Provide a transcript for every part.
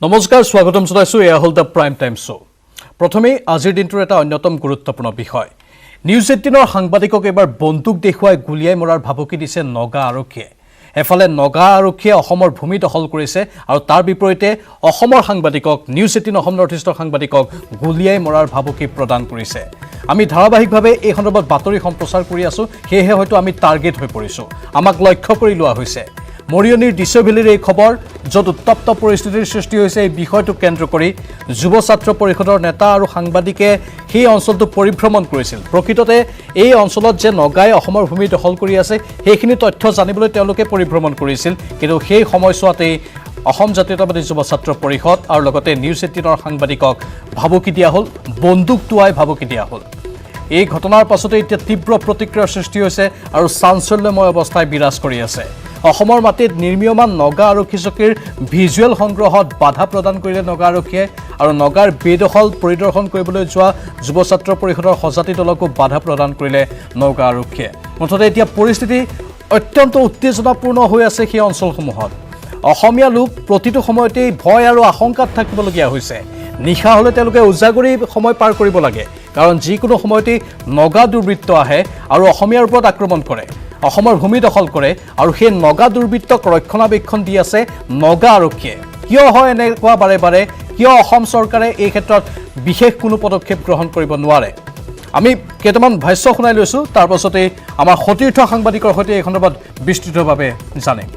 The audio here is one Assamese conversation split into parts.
নমস্কাৰ স্বাগতম জনাইছো এয়া হল দ্য প্ৰাইম টাইম শ্ব প্ৰথমে আজিৰ দিনটোৰ এটা অন্যতম গুৰুত্বপূৰ্ণ বিষয় নিউজ 18ৰ সাংবাদিকক এবাৰ বন্দুক দেখুৱাই গুলিয়াই মৰাৰ ভাবুকি দিছে নগা আৰক্ষীয়ে এফালে নগা আৰক্ষীয়ে অসমৰ ভূমি দখল কৰিছে আৰু তাৰ বিপৰীতে অসমৰ সাংবাদিকক নিউজ 18 অসম নৰ্থ ইষ্টৰ সাংবাদিকক গুলিয়াই মৰাৰ ভাবুকি প্ৰদান কৰিছে আমি ধাৰাবাহিকভাৱে এই সন্দৰ্ভত বাতৰি সম্প্ৰচাৰ কৰি আছো হেহে হয়তো আমি টাৰ্গেট হৈ পৰিছো আমাক লক্ষ্য কৰি লোৱা হৈছে মৰিয়নিৰ ডিছভেলিৰ এই খবৰ যত উত্তপ্ত পৰিস্থিতিৰ সৃষ্টি হৈছে এই বিষয়টো কেন্দ্ৰ কৰি যুৱ ছাত্ৰ পৰিষদৰ নেতা আৰু সাংবাদিকে সেই অঞ্চলটো পৰিভ্ৰমণ কৰিছিল প্ৰকৃততে এই অঞ্চলত যে নগাই অসমৰ ভূমি দখল কৰি আছে সেইখিনি তথ্য জানিবলৈ তেওঁলোকে পৰিভ্ৰমণ কৰিছিল কিন্তু সেই সময়ছোৱাতেই অসম জাতীয়তাবাদী যুৱ ছাত্ৰ পৰিষদ আৰু লগতে নিউজ 18ৰ সাংবাদিকক ভাবুকি দিয়া হ'ল বন্দুক টোৱাই ভাবুকি দিয়া হ'ল এই ঘটনাৰ পাছতে এতিয়া তীব্ৰ প্ৰতিক্ৰিয়াৰ সৃষ্টি হৈছে আৰু চাঞ্চল্যময় অৱস্থাই বিৰাজ কৰি আছে অসমৰ মাটিত নিৰ্মীয়মান নগা আৰক্ষী চকীৰ ভিজুৱেল সংগ্ৰহত বাধা প্ৰদান কৰিলে নগা আৰক্ষীয়ে আৰু নগাৰ বেদখল পৰিদৰ্শন কৰিবলৈ যোৱা যুৱ ছাত্ৰ পৰিষদৰ সজাতি দলকো বাধা প্ৰদান কৰিলে নগা আৰক্ষীয়ে মুঠতে এতিয়া পৰিস্থিতি অত্যন্ত উত্তেজনাপূৰ্ণ হৈ আছে সেই অঞ্চলসমূহত অসমীয়া লোক প্ৰতিটো সময়তে ভয় আৰু আশংকাত থাকিবলগীয়া হৈছে নিশা হলে তেওঁলোকে উজাগৰি সময় পাৰ কৰিব লাগে কাৰণ যিকোনো সময়তে নগা দুৰ্বৃত্ত আহে আৰু অসমীয়াৰ ওপৰত আক্ৰমণ কৰে অসমৰ ভূমি দখল কৰে আৰু সেই নগা দুৰ্বৃত্তক ৰক্ষণাবেক্ষণ দি আছে নগা আৰক্ষীয়ে কিয় হয় এনেকুৱা বাৰে বাৰে কিয় অসম চৰকাৰে এই ক্ষেত্ৰত বিশেষ কোনো পদক্ষেপ গ্ৰহণ কৰিব নোৱাৰে আমি কেইটামান ভাষ্য শুনাই লৈছোঁ তাৰ পাছতে আমাৰ সতীৰ্থ সাংবাদিকৰ সৈতে এই সন্দৰ্ভত বিস্তৃতভাৱে জানিম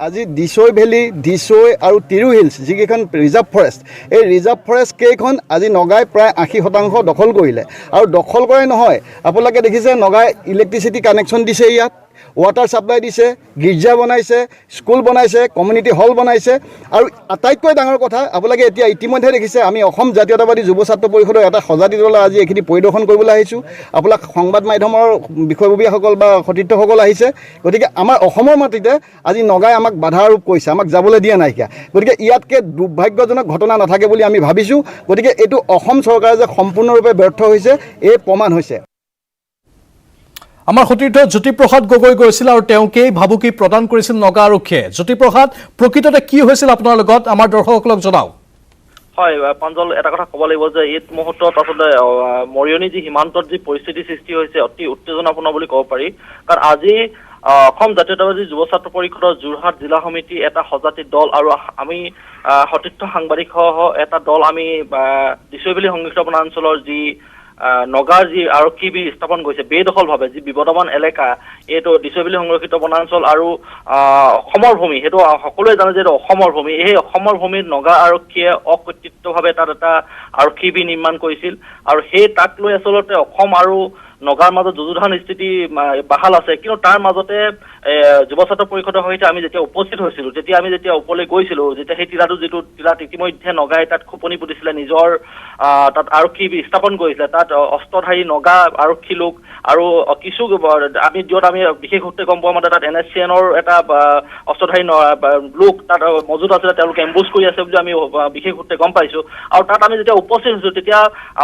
আজি ডিছৈ ভেলী ডিছৈ আৰু তিৰু হিলছ যিকেইখন ৰিজাৰ্ভ ফৰেষ্ট এই ৰিজাৰ্ভ ফৰেষ্ট কেইখন আজি নগাই প্ৰায় 80% দখল কৰিলে আৰু দখল কৰে নহয় আপোনালোকে দেখিছে নগাই ইলেক্ট্ৰিচিটি কানেকশ্যন দিছে ইয়াত ৱাটাৰ ছাপ্লাই দিছে গীৰ্জা বনাইছে স্কুল বনাইছে কমিউনিটি হল বনাইছে আৰু আটাইতকৈ ডাঙৰ কথা আপোনালোকে এতিয়া ইতিমধ্যে দেখিছে আমি অসম জাতীয়তাবাদী যুৱ ছাত্ৰ পৰিষদৰ এটা সজাতি দল আজি এইখিনি পৰিদৰ্শন কৰিবলৈ আহিছোঁ আপোনাক সংবাদ মাধ্যমৰ বিষয়ববীয়াসকল বা সতীৰ্থসকল আহিছে গতিকে আমাৰ অসমৰ মাটিতে আজি নগাই আমাক বাধা আৰোপ কৰিছে আমাক যাবলৈ দিয়া নাইকিয়া গতিকে ইয়াতকৈ দুৰ্ভাগ্যজনক ঘটনা নাথাকে বুলি আমি ভাবিছোঁ গতিকে এইটো অসম চৰকাৰে যে সম্পূৰ্ণৰূপে ব্যৰ্থ হৈছে এই প্ৰমাণ হৈছে আমাৰ সতীৰ্থ জ্যোতিপ্ৰসাদ গগৈ গৈছিল আৰু তেওঁকেই ভাবুকি প্ৰদান কৰিছিল নগা আৰক্ষীয়ে জ্যোতিপ্ৰসাদ প্ৰকৃততে কি হৈছিল আপোনাৰ লগত আমাৰ দৰ্শকসকলক জনাওক হয় পাঞ্জল এটা কথা ক'ব লাগিব যে এই মুহূৰ্তত আচলতে মৰিয়নি যি সীমান্তত যি পৰিস্থিতি সৃষ্টি হৈছে অতি উত্তেজনাপূৰ্ণ বুলি ক'ব পাৰি কাৰণ আজি অসম জাতীয়তাবাদী যুৱ ছাত্ৰ পৰিষদৰ যোৰহাট জিলা সমিতি এটা সজাতি দল আৰু আমি সতীৰ্থ সাংবাদিক সহ এটা দল আমি ডিছৈ সংৰক্ষিত বনাঞ্চলৰ যি নগাৰ যি আৰক্ষী স্থাপন কৰিছে বেদখলভাৱে যি বিবদমান এলেকা এইটো ডিছৈ সংৰক্ষিত বনাঞ্চল আৰু অসমৰ ভূমি সেইটো সকলোৱে জানে যে এইটো অসমৰ ভূমি এই অসমৰ ভূমিত নগা আৰক্ষীয়ে অকৰ্তৃত্বভাৱে তাত এটা আৰক্ষী নিৰ্মাণ কৰিছিল আৰু সেই তাক লৈ আচলতে অসম আৰু নগাৰ মাজত যুযুধান স্থিতি বাহাল আছে কিন্তু তাৰ মাজতে যুৱ ছাত্ৰ পৰিষদৰ সৈতে আমি যেতিয়া উপস্থিত হৈছিলোঁ তেতিয়া আমি যেতিয়া ওপৰলৈ গৈছিলোঁ যেতিয়া সেই যিটো টিলাত ইতিমধ্যে নগাই তাত খোপনি পুতিছিলে নিজৰ তাত আৰক্ষী স্থাপন কৰিছিলে তাত অস্ত্ৰধাৰী নগা আৰক্ষী লোক আৰু কিছু আমি বিশেষ সূত্ৰে গম পোৱা মতে তাত NSCNৰ এটা অস্ত্ৰধাৰী লোক তাত মজুত আছিলে তেওঁলোকে এম্বুছ কৰি আছে বুলি আমি বিশেষ সূত্ৰে গম পাইছোঁ আৰু তাত আমি যেতিয়া উপস্থিত হৈছোঁ তেতিয়া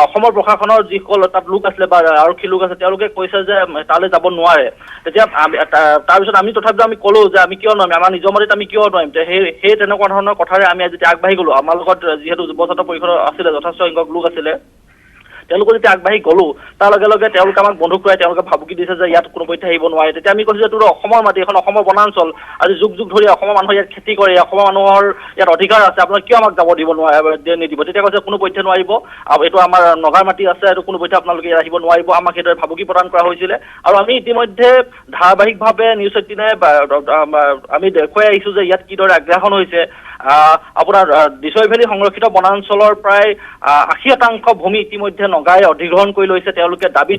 অসমৰ প্ৰশাসনৰ যিসকল তাত লোক আছিলে বা আৰক্ষী লোক আছে তেওঁলোকে কৈছে যে তালৈ যাব নোৱাৰে তেতিয়া তাৰপিছত আমি তথাপিও আমি ক'লো যে আমি কিয় নোৱাৰিম আমাৰ নিজৰ মাটিত আমি কিয় নোৱাৰিম সেই তেনেকুৱা ধৰণৰ কথাৰে আমি যেতিয়া আগবাঢ়ি গ'লো আমাৰ লগত যিহেতু যুৱ ছাত্ৰ পৰিষদৰ আছিলে যথেষ্ট সংখ্যক লোক আছিলে তেওঁলোকে যেতিয়া আগবাঢ়ি গ'লো তাৰ লগে লগে তেওঁলোকে আমাক বন্ধুক খুৱাই তেওঁলোকে ভাবুকি দিছে যে ইয়াত কোনো পধ্যে আহিব নোৱাৰে তেতিয়া আমি কৈছোঁ যে তোৰ অসমৰ মাটি এখন অসমৰ বনাঞ্চল আজি যুগ যুগ ধৰি অসমৰ মানুহে ইয়াত খেতি কৰে অসমৰ মানুহৰ ইয়াত অধিকাৰ আছে আপোনাক কিয় আমাক যাব দিব নিদিব তেতিয়া কৈছে কোনো পধ্যে নোৱাৰিব আৰু এইটো আমাৰ নগাৰ মাটি আছে এইটো কোনো পধ্যে আপোনালোকে ইয়াত আহিব নোৱাৰিব আমাক সেইদৰে ভাবুকি প্ৰদান কৰা হৈছিলে আৰু আমি ইতিমধ্যে ধাৰাবাহিকভাৱে নিউজ 18 আমি দেখুৱাই আহিছোঁ যে ইয়াত কিদৰে আগ্ৰাসন হৈছে আপোনাৰ ডিছৈ ভেলী সংৰক্ষিত বনাঞ্চলৰ প্ৰায় 80% ভূমি ইতিমধ্যে নগাই অধিগ্ৰহণ কৰি লৈছে তেওঁলোকে দাবী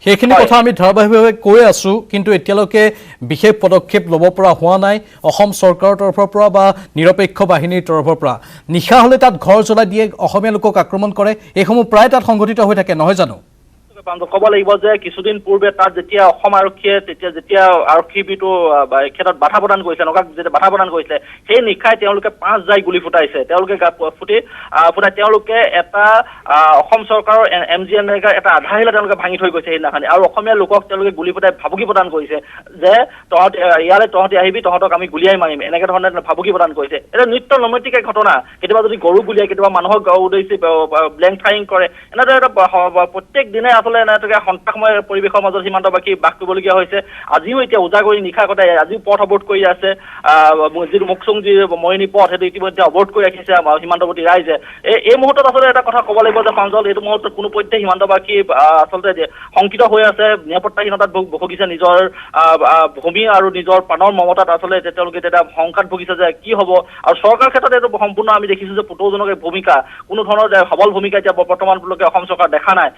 সেইখিনি কথা আমি ধাৰাবাহিকভাৱে কৈ আছো কিন্তু এতিয়ালৈকে বিশেষ পদক্ষেপ ল'ব পৰা হোৱা নাই অসম চৰকাৰৰ তৰফৰ পৰা বা নিৰপেক্ষ বাহিনীৰ তৰফৰ পৰা নিশা হ'লে তাত ঘৰ জ্বলাই দিয়ে অসমীয়া লোকক আক্ৰমণ কৰে এইসমূহ প্ৰায় তাত সংঘটিত হৈ থাকে নহয় জানো ক'ব লাগিব যে কিছুদিন পূৰ্বে তাত যেতিয়া অসম আৰক্ষীয়ে যেতিয়া আৰক্ষীবিটো ক্ষেত্ৰত বাধা প্ৰদান কৰিছে নগাক যেতিয়া বাধা প্ৰদান কৰিছে সেই নিশাই তেওঁলোকে 5 জাই গুলি ফুটাইছে তেওঁলোকে ফুটাই তেওঁলোকে এটা অসম চৰকাৰৰ MGNৰেগাৰ এটা আধাৰশিলা তেওঁলোকে ভাঙি থৈ গৈছে সেইদিনাখনি আৰু অসমীয়া লোকক তেওঁলোকে গুলি ফুটাই ভাবুকি প্ৰদান কৰিছে যে তহঁতি আহিবি তহঁতক আমি গুলিয়াই মাৰিম এনেকে ধৰণে ভাবুকি প্ৰদান কৰিছে এটা নিত্য নৈমিত্তিক ঘটনা কেতিয়াবা যদি গৰু গুলিয়াই কেতিয়াবা মানুহক উদ্দেশ্যি ব্লেংক ফায়াৰিং কৰে এনেদৰে এটা প্ৰত্যেক দিনে আচলতে এনেদৰে সন্ত্ৰাসময় পৰিৱেশৰ মাজত সীমান্তবাসী বাস কৰিবলগীয়া হৈছে আজিও এতিয়া উজাগৰি নিশা কটাই আজিও পথ অৱৰোধ কৰি আছে যিটো মুকচুং যি মৰিনী পথ সেইটো ইতিমধ্যে অৱৰোধ কৰি ৰাখিছে সীমান্তৱৰ্তী ৰাইজে এই মুহূৰ্তত আচলতে এটা কথা ক'ব লাগিব যে প্ৰাঞ্জল এইটো মুহূৰ্তত কোনো পধ্যে সীমান্তবাসী আচলতে শংকিত হৈ আছে নিৰাপত্তাহীনতাত ভুগিছে নিজৰ ভূমি আৰু নিজৰ প্ৰাণৰ মমতাত আচলতে তেওঁলোকে এতিয়া শংকাত ভুগিছে যে কি হ'ব আৰু চৰকাৰ ক্ষেত্ৰত এইটো সম্পূৰ্ণ আমি দেখিছোঁ যে পুতৌজনক ভূমিকা কোনো ধৰণৰ সবল ভূমিকা এতিয়া বৰ্তমানলৈকে অসম চৰকাৰ দেখা নাই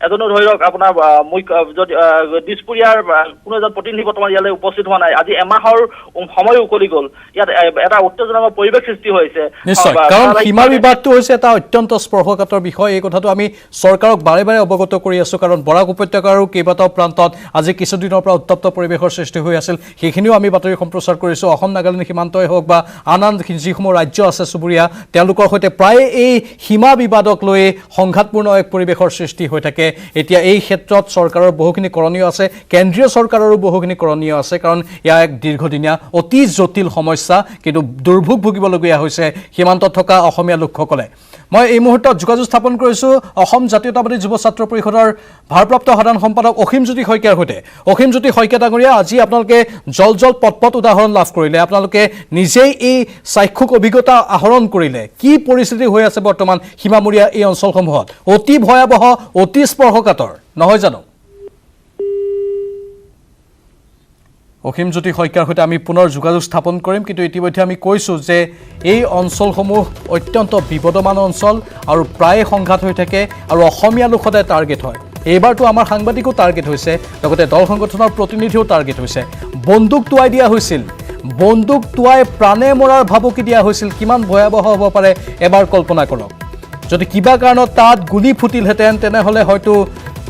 এজনো ধৰি লওক আপোনাৰ দিছপুৰীয়াৰ কোনো এজন প্ৰতিনিধি বৰ্তমান ইয়ালৈ উপস্থিত হোৱা নাই আজি এমাহৰ সময় উকলি গ'ল ইয়াত এটা উত্তেজনাময় পৰিৱেশ সৃষ্টি হৈছে নিশ্চয় কাৰণ সীমা বিবাদটো হৈছে এটা অত্যন্ত স্পৰ্শকাতৰ বিষয় এই কথাটো আমি চৰকাৰক বাৰে বাৰে অৱগত কৰি আছোঁ কাৰণ বৰাক উপত্যকাৰ আৰু কেইবাটাও প্ৰান্তত আজি কিছুদিনৰ পৰা উত্তপ্ত পৰিৱেশৰ সৃষ্টি হৈ আছিল সেইখিনিও আমি বাতৰি সম্প্ৰচাৰ কৰিছোঁ অসম নাগালেণ্ড সীমান্তই হওক বা আন যিসমূহ ৰাজ্য আছে চুবুৰীয়া তেওঁলোকৰ সৈতে প্ৰায় এই সীমা বিবাদক লৈ সংঘাতপূৰ্ণ এক পৰিৱেশৰ সৃষ্টি হৈ থাকে এতিয়া এই ক্ষেত্ৰত চৰকাৰৰ বহুখিনি কৰণীয় আছে কেন্দ্ৰীয় চৰকাৰৰো বহুখিনি কৰণীয় আছে কাৰণ ইয়াৰ এক দীৰ্ঘদিনীয়া অতি জটিল সমস্যা কিন্তু দুৰ্ভোগ ভুগিবলগীয়া হৈছে সীমান্তত থকা অসমীয়া লোকসকলে মই এই মুহূৰ্তত যোগাযোগ স্থাপন কৰিছোঁ অসম জাতীয়তাবাদী যুৱ ছাত্ৰ পৰিষদৰ ভাৰপ্ৰাপ্ত সাধাৰণ সম্পাদক অসীমজ্যোতি শইকীয়াৰ সৈতে অসীমজ্যোতি শইকীয়া ডাঙৰীয়া আজি আপোনালোকে জল পট উদাহৰণ লাভ কৰিলে আপোনালোকে নিজেই এই চাক্ষুক অভিজ্ঞতা আহৰণ কৰিলে কি পৰিস্থিতি হৈ আছে বৰ্তমান সীমামূৰীয়া এই অঞ্চলসমূহত অতি ভয়াৱহ অতি স্পৰ্শকাতৰ নহয় জানো অসীমজ্যোতি শইকীয়াৰ সৈতে আমি পুনৰ যোগাযোগ স্থাপন কৰিম কিন্তু ইতিমধ্যে আমি কৈছোঁ যে এই অঞ্চলসমূহ অত্যন্ত বিপদমান অঞ্চল আৰু প্ৰায় সংঘাত হৈ থাকে আৰু অসমীয়া লোক সদায় টাৰ্গেট হয় এইবাৰতো আমাৰ সাংবাদিকো টাৰ্গেট হৈছে লগতে দল সংগঠনৰ প্ৰতিনিধিও টাৰ্গেট হৈছে বন্দুক টুৱাই দিয়া হৈছিল বন্দুক টুৱাই প্ৰাণে মৰাৰ ভাবুকি দিয়া হৈছিল কিমান ভয়াৱহ হ'ব পাৰে এবাৰ কল্পনা কৰক যদি কিবা কাৰণত তাত গুলি ফুটিলহেঁতেন তেনেহ'লে হয়তো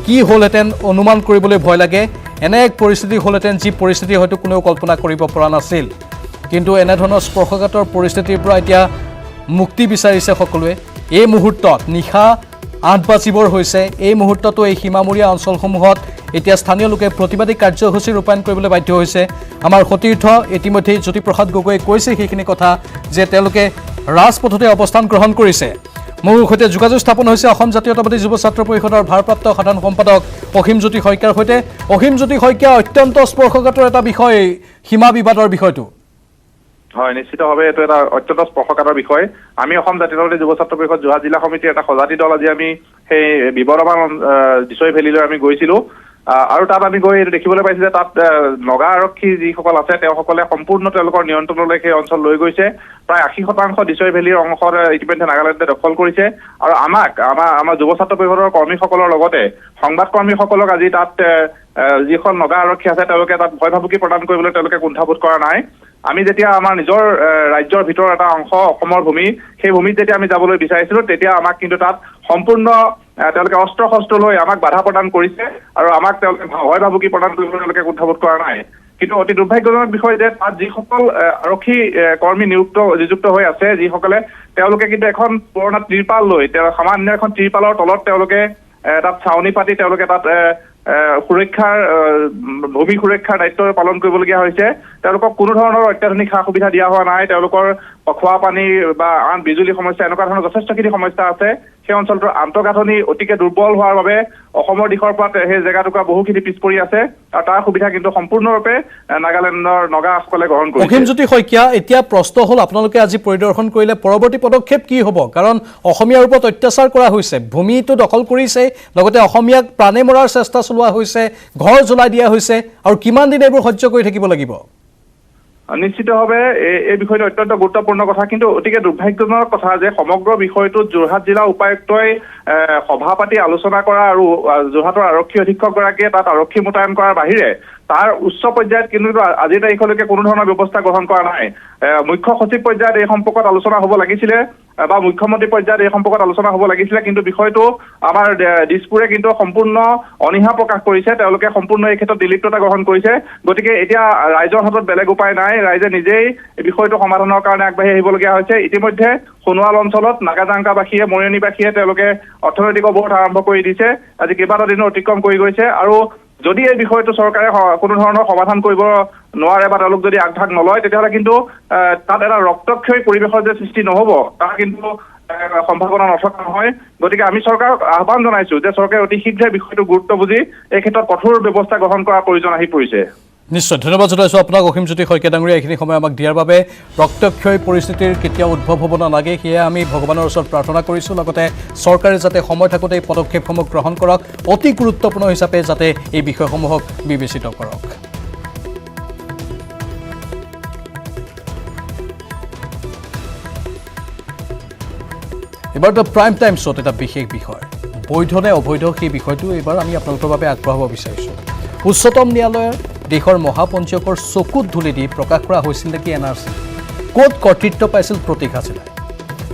কি হ'লহেঁতেন অনুমান কৰিবলৈ ভয় লাগে এনে এক পৰিস্থিতি হ'লহেঁতেন যি পৰিস্থিতি হয়তো কোনেও কল্পনা কৰিব পৰা নাছিল কিন্তু এনেধৰণৰ স্পৰ্শকাতৰ পৰিস্থিতিৰ পৰা এতিয়া মুক্তি বিচাৰিছে সকলোৱে এই মুহূৰ্তত নিশা 8 বাজিবৰ হৈছে এই মুহূৰ্ততো এই সীমামূৰীয়া অঞ্চলসমূহত এতিয়া স্থানীয় লোকে প্ৰতিবাদী কাৰ্যসূচী ৰূপায়ণ কৰিবলৈ বাধ্য হৈছে আমাৰ সতীৰ্থ ইতিমধ্যে জ্যোতিপ্ৰসাদ গগৈয়ে কৈছে সেইখিনি কথা যে তেওঁলোকে ৰাজপথতে অৱস্থান গ্ৰহণ কৰিছে মোৰ সৈতে যোগাযোগ স্থাপন হৈছে অসম জাতীয়তাবাদী যুৱ ছাত্ৰ পৰিষদৰ ভাৰপ্ৰাপ্ত সাধাৰণ সম্পাদক অসীমজ্যোতি শইকীয়াৰ সৈতে অসীমজ্যোতি শইকীয়া অত্যন্ত স্পৰ্শকাতৰ এটা বিষয় সীমা বিবাদৰ বিষয়টো হয় নিশ্চিতভাৱে এইটো এটা অত্যন্ত স্পৰ্শকাতৰ বিষয় আমি অসম জাতীয়তাবাদী যুৱ ছাত্ৰ পৰিষদ যোৰহাট জিলা সমিতিৰ এটা সজাতি দল আজি আমি সেই বিবৰমান দিছৈ ভেলীলৈ আমি গৈছিলোঁ আৰু তাত আমি গৈ এইটো দেখিবলৈ পাইছোঁ যে তাত নগা আৰক্ষী যিসকল আছে তেওঁসকলে সম্পূৰ্ণ তেওঁলোকৰ নিয়ন্ত্ৰণলৈ সেই অঞ্চল লৈ গৈছে প্ৰায় 80% দিছৈ ভেলীৰ অংশৰ ইতিমধ্যে নাগালেণ্ডে দখল কৰিছে আৰু আমাৰ যুৱ ছাত্ৰ পৰিষদৰ কৰ্মীসকলৰ লগতে সংবাদ কৰ্মীসকলক আজি তাত যিখন নগা আৰক্ষী আছে তেওঁলোকে তাত ভয় ভাবুকি প্ৰদান কৰিবলৈ তেওঁলোকে কুণ্ঠাবোধ কৰা নাই আমি যেতিয়া আমাৰ নিজৰ ৰাজ্যৰ ভিতৰৰ এটা অংশ অসমৰ ভূমি সেই ভূমিত যেতিয়া আমি যাবলৈ বিচাৰিছিলোঁ তেতিয়া আমাক কিন্তু তাত সম্পূৰ্ণ তেওঁলোকে অস্ত্ৰ শস্ত্ৰ লৈ আমাক বাধা প্ৰদান কৰিছে আৰু আমাক তেওঁলোকে ভয় ভাবুকি প্ৰদান কৰিবলৈ তেওঁলোকে কুণ্ঠাবোধ কৰা নাই কিন্তু অতি দুৰ্ভাগ্যজনক বিষয় যে তাত যিসকল আৰক্ষী কৰ্মী নিযুক্ত হৈ আছে যিসকলে তেওঁলোকে কিন্তু এখন পুৰণা ত্ৰিপাল লৈ সামান্য এখন ত্ৰিপালৰ তলত তেওঁলোকে তাত ছাউনি পাতি তেওঁলোকে তাত সুৰক্ষাৰ ভূমি সুৰক্ষাৰ দায়িত্ব পালন কৰিবলগীয়া হৈছে তেওঁলোকক কোনো ধৰণৰ অত্যাধুনিক সা সুবিধা দিয়া হোৱা নাই তেওঁলোকৰ খোৱা পানী বা আন বিজুলী সমস্যা এনেকুৱা ধৰণৰ যথেষ্টখিনি সমস্যা আছে সেই অঞ্চলটোৰ আন্তঃগাঁথনি অতিকে দুৰ্বল হোৱাৰ বাবে অসমৰ দিশৰ পৰা সেই জেগাটুকুৰা বহুখিনি পিছ পৰি আছে আৰু তাৰ সুবিধা কিন্তু সম্পূৰ্ণৰূপে নাগালেণ্ডৰ নগাসকলে গ্ৰহণ কৰিছে অসীমজ্যোতি শইকীয়া এতিয়া প্ৰশ্ন হ'ল আপোনালোকে আজি পৰিদৰ্শন কৰিলে পৰৱৰ্তী পদক্ষেপ কি হ'ব কাৰণ অসমীয়াৰ ওপৰত অত্যাচাৰ কৰা হৈছে ভূমিটো দখল কৰিছে লগতে অসমীয়াক প্ৰাণে মৰাৰ চেষ্টা চলোৱা হৈছে ঘৰ জ্বলাই দিয়া হৈছে আৰু কিমান দিন এইবোৰ সহ্য কৰি থাকিব লাগিব নিশ্চিতভাৱে এই বিষয়টো অত্যন্ত গুৰুত্বপূৰ্ণ কথা কিন্তু অতিকে দুৰ্ভাগ্যজনক কথা যে সমগ্ৰ বিষয়টোত যোৰহাট জিলা উপায়ুক্তই সভা পাতি আলোচনা কৰা আৰু যোৰহাটৰ আৰক্ষী অধীক্ষকগৰাকীয়ে তাত আৰক্ষী মোতায়েন কৰাৰ বাহিৰে তাৰ উচ্চ পৰ্যায়ত কিন্তু আজিৰ তাৰিখলৈকে কোনো ধৰণৰ ব্যৱস্থা গ্ৰহণ কৰা নাই। মুখ্য সচিব পৰ্যায়ত এই সম্পৰ্কত আলোচনা হ'ব লাগিছিলে বা মুখ্যমন্ত্ৰী পৰ্যায়ত এই সম্পৰ্কত আলোচনা হ'ব লাগিছিলে, কিন্তু বিষয়টো আমাৰ দিছপুৰে কিন্তু সম্পূৰ্ণ অনীহা প্ৰকাশ কৰিছে। তেওঁলোকে সম্পূৰ্ণ এই ক্ষেত্ৰত দিলিপ্ততা গ্ৰহণ কৰিছে। গতিকে এতিয়া ৰাইজৰ হাতত বেলেগ উপায় নাই, ৰাইজে নিজেই এই বিষয়টো সমাধানৰ কাৰণে আগবাঢ়ি আহিবলগীয়া হৈছে। ইতিমধ্যে সোণোৱাল অঞ্চলত নাগাজাংকাবাসীয়ে মৰিয়নিবাসীয়ে তেওঁলোকে অৰ্থনৈতিক অৱৰোধ আৰম্ভ কৰি দিছে। আজি কেইবাটা দিনো অতিক্ৰম কৰি গৈছে আৰু যদি এই বিষয়টো চৰকাৰে কোনো ধৰণৰ সমাধান কৰিব নোৱাৰে বা তেওঁলোক যদি আগভাগ নলয়, তেতিয়াহ'লে কিন্তু তাত এটা ৰক্তক্ষয়ী পৰিৱেশৰ যে সৃষ্টি নহ'ব তাৰ কিন্তু সম্ভাৱনা নথকা নহয়। গতিকে আমি চৰকাৰক আহ্বান জনাইছো যে চৰকাৰে অতি শীঘ্ৰে বিষয়টো গুৰুত্ব বুজি এই ক্ষেত্ৰত কঠোৰ ব্যৱস্থা গ্ৰহণ কৰাৰ প্ৰয়োজন আহি পৰিছে। নিশ্চয় ধন্যবাদ জনাইছোঁ আপোনাক অসীমজ্যোতি শইকীয়া ডাঙৰীয়া এইখিনি সময় আমাক দিয়াৰ বাবে। ৰক্তক্ষয়ী পৰিস্থিতিৰ কেতিয়াও উদ্ভৱ হ'ব নালাগে সেয়া আমি ভগৱানৰ ওচৰত প্ৰাৰ্থনা কৰিছোঁ। লগতে চৰকাৰে যাতে সময় থাকোঁতে এই পদক্ষেপসমূহ গ্ৰহণ কৰক, অতি গুৰুত্বপূৰ্ণ হিচাপে যাতে এই বিষয়সমূহক বিবেচিত কৰক। এবাৰ প্ৰাইম টাইম শ্ব'ত এটা বিশেষ বিষয়, বৈধ নে অবৈধ সেই বিষয়টো এইবাৰ আমি আপোনালোকৰ বাবে আগবঢ়াব বিচাৰিছোঁ। উচ্চতম ন্যায়ালয়ে দেশৰ মহাপঞ্জীয়কৰ চকুত ধূলি দি প্ৰকাশ কৰা হৈছিল নেকি NRC, ক'ত কৰ্তৃত্ব পাইছিল প্ৰতীক হাজেলাই।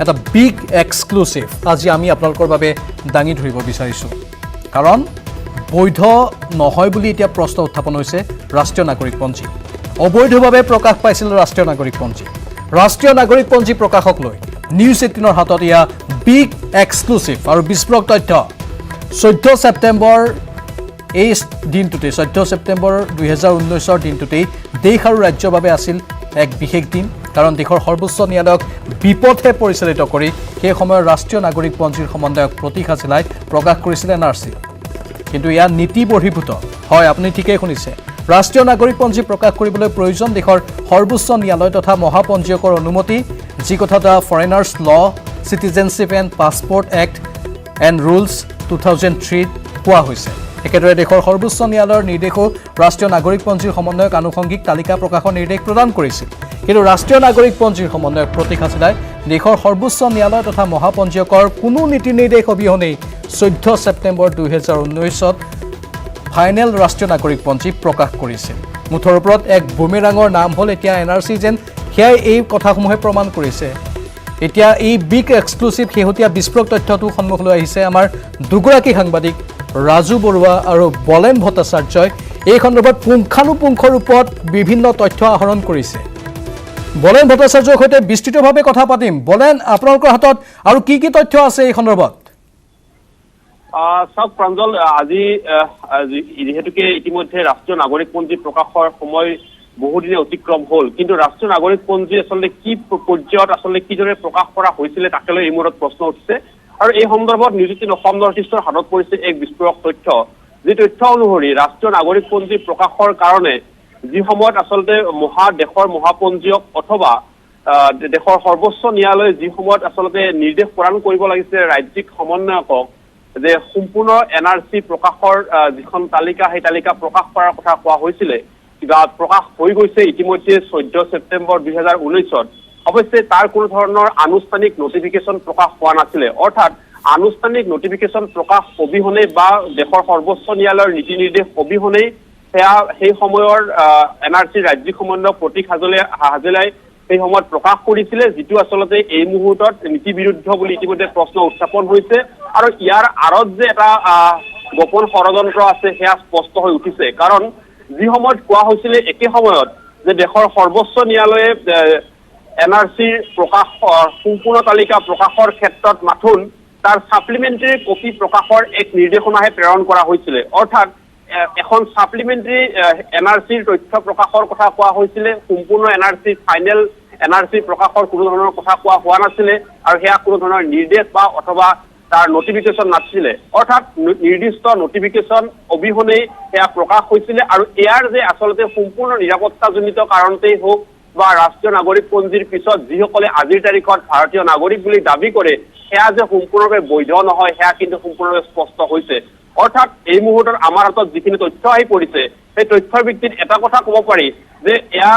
এটা বিগ এক্সক্লুচিভ আজি আমি আপোনালোকৰ বাবে দাঙি ধৰিব বিচাৰিছোঁ। কাৰণ বৈধ নহয় বুলি এতিয়া প্ৰশ্ন উত্থাপন হৈছে ৰাষ্ট্ৰীয় নাগৰিকপঞ্জী। অবৈধভাৱে প্ৰকাশ পাইছিল ৰাষ্ট্ৰীয় নাগৰিকপঞ্জী। ৰাষ্ট্ৰীয় নাগৰিকপঞ্জী প্ৰকাশক লৈ নিউজ 18ৰ হাতত এয়া বিগ এক্সক্লুচিভ আৰু বিস্ফোৰক তথ্য। 14 ছেপ্টেম্বৰ এই দিনটোতে 14 ছেপ্টেম্বৰ 2019 দিনটোতেই দেশ আৰু ৰাজ্যৰ বাবে আছিল এক বিশেষ দিন। কাৰণ দেশৰ সৰ্বোচ্চ ন্যায়ালয়ক বিপথে পৰিচালিত কৰি সেই সময়ৰ ৰাষ্ট্ৰীয় নাগৰিকপঞ্জীৰ সমন্বয়ক প্ৰতীক হাজেলাই প্ৰকাশ কৰিছিল NRC। কিন্তু ইয়াৰ নীতি বহিৰ্ভূত হয়, আপুনি ঠিকেই শুনিছে। ৰাষ্ট্ৰীয় নাগৰিকপঞ্জী প্ৰকাশ কৰিবলৈ প্ৰয়োজন দেশৰ সৰ্বোচ্চ ন্যায়ালয় তথা মহাপঞ্জীয়কৰ অনুমতি, যি কথা দ্য ফৰেনাৰ্ছ ল, citizenship and passport act and rules 2003 কোৱা হৈছে। একেদৰে দেশৰ সৰ্বোচ্চ ন্যায়ালয়ৰ নিৰ্দেশো ৰাষ্ট্ৰীয় নাগৰিকপঞ্জীৰ সমন্বয়ক আনুষংগিক তালিকা প্ৰকাশৰ নিৰ্দেশ প্ৰদান কৰিছিল। কিন্তু ৰাষ্ট্ৰীয় নাগৰিকপঞ্জীৰ সমন্বয়ক প্ৰতীক হাজেলাই দেশৰ সৰ্বোচ্চ ন্যায়ালয় তথা মহাপঞ্জীয়কৰ কোনো নীতি নিৰ্দেশ অবিহনেই 14 ছেপ্টেম্বৰ 2019 ফাইনেল ৰাষ্ট্ৰীয় নাগৰিকপঞ্জী প্ৰকাশ কৰিছিল। মুঠৰ ওপৰত এক বুমেৰাঙৰ নাম হ'ল এতিয়া NRC, যেন সেয়াই এই কথাসমূহে প্ৰমাণ কৰিছে। এতিয়া এই বিগ এক্সক্লুচিভ শেহতীয়া বিস্ফোৰক তথ্যটো সন্মুখলৈ আহিছে আমাৰ দুগৰাকী সাংবাদিক ৰাজু বৰুৱা আৰু বলেন ভট্টাচাৰ্যই এই সন্দৰ্ভত পুংখানুপুংখ ৰূপত বিভিন্ন তথ্য আহৰণ কৰিছে। বলেন ভট্টাচাৰ্যৰ সৈতে বিস্তৃতভাৱে কথা পাতিম। বলেন, আপোনালোকৰ হাতত আৰু কি কি তথ্য আছে এই সন্দৰ্ভত? চাওক প্ৰাঞ্জল, আজি যিহেতুকে ইতিমধ্যে ৰাষ্ট্ৰীয় নাগৰিকপঞ্জী প্ৰকাশৰ সময় বহুদিনে অতিক্ৰম হ'ল, কিন্তু ৰাষ্ট্ৰীয় নাগৰিকপঞ্জী আচলতে কি পৰ্যায়ত আচলতে কিদৰে প্ৰকাশ কৰা হৈছিলে তাকে লৈ এই মূৰত প্ৰশ্ন উঠিছে। আৰু এই সন্দৰ্ভত নিউজ 18 অসম নৰ্থ-ইষ্টৰ হাতত পৰিছে এক বিস্ফোৰক তথ্য, যি তথ্য অনুসৰি ৰাষ্ট্ৰীয় নাগৰিকপঞ্জী প্ৰকাশৰ কাৰণে যি সময়ত আচলতে দেশৰ মহাপঞ্জীয়ক অথবা দেশৰ সৰ্বোচ্চ ন্যায়ালয়ে যি সময়ত আচলতে নিৰ্দেশ প্ৰদান কৰিব লাগিছে ৰাজ্যিক সমন্বয়কক যে সম্পূৰ্ণ NRC প্ৰকাশৰ যিখন তালিকা, সেই তালিকা প্ৰকাশ কৰাৰ কথা কোৱা হৈছিলে, কিবা প্ৰকাশ হৈ গৈছে ইতিমধ্যে 14 ছেপ্টেম্বৰ 2019। অৱশ্যে তাৰ কোনো ধৰণৰ আনুষ্ঠানিক নটিফিকেশ্যন প্ৰকাশ হোৱা নাছিলে। অৰ্থাৎ আনুষ্ঠানিক নটিফিকেশ্যন প্ৰকাশ অবিহনে বা দেশৰ সৰ্বোচ্চ ন্যায়ালয়ৰ নীতি নিৰ্দেশ অবিহনেই সেই সময়ৰ NRC ৰাজ্যিক সমন্বয়ক প্ৰতীক হাজেলাই সেই সময়ত প্ৰকাশ কৰিছিলে, যিটো আচলতে এই মুহূৰ্তত নীতি বিৰুদ্ধ বুলি ইতিমধ্যে প্ৰশ্ন উত্থাপন হৈছে। আৰু ইয়াৰ আঁৰত যে এটা গোপন ষড়যন্ত্ৰ আছে সেয়া স্পষ্ট হৈ উঠিছে। কাৰণ যি সময়ত কোৱা হৈছিলে একে সময়ত যে দেশৰ সৰ্বোচ্চ ন্যায়ালয়ে NRCৰ সম্পূৰ্ণ তালিকা প্ৰকাশৰ ক্ষেত্ৰত মাথোন তাৰ ছাপ্লিমেণ্টাৰী কপি প্ৰকাশৰ এক নিৰ্দেশনাহে প্ৰেৰণ কৰা হৈছিলে। অৰ্থাৎ এখন ছাপ্লিমেণ্টাৰী NRCৰ তথ্য প্ৰকাশৰ কথা কোৱা হৈছিলে, সম্পূৰ্ণ ফাইনেল NRC প্ৰকাশৰ কোনো ধৰণৰ কথা কোৱা হোৱা নাছিলে আৰু সেয়া কোনো ধৰণৰ নিৰ্দেশ বা অথবা তাৰ নটিফিকেশ্যন নাছিলে। অৰ্থাৎ নিৰ্দিষ্ট নটিফিকেশ্যন অবিহনেই সেয়া প্ৰকাশ হৈছিলে। আৰু ইয়াৰ যে আচলতে সম্পূৰ্ণ নিৰাপত্তাজনিত কাৰণতেই হওক বা ৰাষ্ট্ৰীয় নাগৰিকপঞ্জীৰ পিছত যিসকলে আজিৰ তাৰিখত ভাৰতীয় নাগৰিক বুলি দাবী কৰে সেয়া যে সম্পূৰ্ণভাৱে বৈধ নহয় সেয়া কিন্তু সম্পূৰ্ণভাৱে স্পষ্ট হৈছে। অৰ্থাৎ এই মুহূৰ্তত আমাৰ হাতত যিখিনি তথ্য আহি পৰিছে সেই তথ্যৰ ভিত্তিত এটা কথা ক'ব পাৰি যে এয়া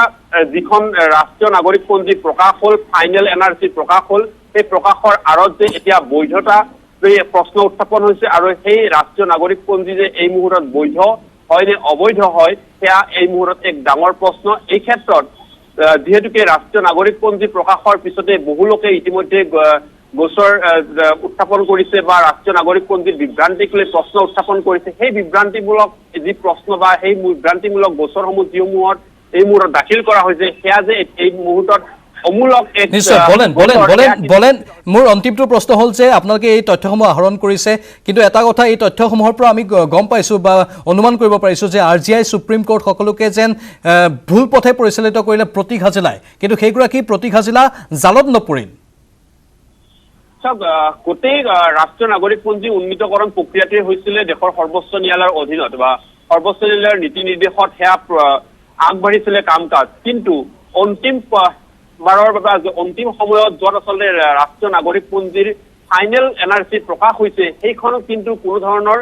যিখন ৰাষ্ট্ৰীয় নাগৰিকপঞ্জী প্ৰকাশ হ'ল, ফাইনেল NRC প্ৰকাশ হ'ল, সেই প্ৰকাশৰ আঁৰত যে এতিয়া বৈধতা প্ৰশ্ন উত্থাপন হৈছে আৰু সেই ৰাষ্ট্ৰীয় নাগৰিকপঞ্জী যে এই মুহূৰ্তত বৈধ হয় নে অবৈধ হয় সেয়া এই মুহূৰ্তত এক ডাঙৰ প্ৰশ্ন। এই ক্ষেত্ৰত যিহেতুকে ৰাষ্ট্ৰীয় নাগৰিকপঞ্জী প্ৰকাশৰ পিছতে বহু লোকে ইতিমধ্যে গোচৰ উত্থাপন কৰিছে বা ৰাষ্ট্ৰীয় নাগৰিকপঞ্জীৰ বিভ্ৰান্তিক লৈ প্ৰশ্ন উত্থাপন কৰিছে। সেই বিভ্ৰান্তিমূলক যি প্ৰশ্ন বা সেই বিভ্ৰান্তিমূলক গোচৰসমূহ যিসমূহত এই মুহূৰ্তত দাখিল কৰা হৈছে সেয়া যে এই মুহূৰ্তত অমূলক এক নিশ্চয় বলেন মোৰ অন্তিমটো প্ৰশ্ন হ'ল যে আপোনালোকে এই তথ্যসমূহ আহৰণ কৰিছে, কিন্তু এটা কথা এই তথ্যসমূহৰ পৰা আমি গম পাইছোঁ বা অনুমান কৰিব পাৰিছোঁ যে RGI সুপ্ৰিম কোৰ্ট সকলোকে যেন ভুল পথে পৰিচালিত কৰিলে প্ৰতীক হাজেলাই, কিন্তু সেইগৰাকী প্ৰতীক হাজেলা জালত নপৰিল। গোটেই ৰাষ্ট্ৰীয় নাগৰিকপঞ্জী উন্নীতকৰণ প্ৰক্ৰিয়াটোৱে হৈছিলে দেশৰ সৰ্বোচ্চ ন্যায়ালয়ৰ অধীনত বা সৰ্বোচ্চ ন্যায়ালয়ৰ নীতি নিৰ্দেশত সেয়া আগবাঢ়িছিলে কাম কাজ, কিন্তু অন্তিম বাৰৰ বাবে অন্তিম সময়ত য'ত আচলতে ৰাষ্ট্ৰীয় নাগৰিকপঞ্জীৰ ফাইনেল NRC প্ৰকাশ হৈছে সেইখনত কিন্তু কোনো ধৰণৰ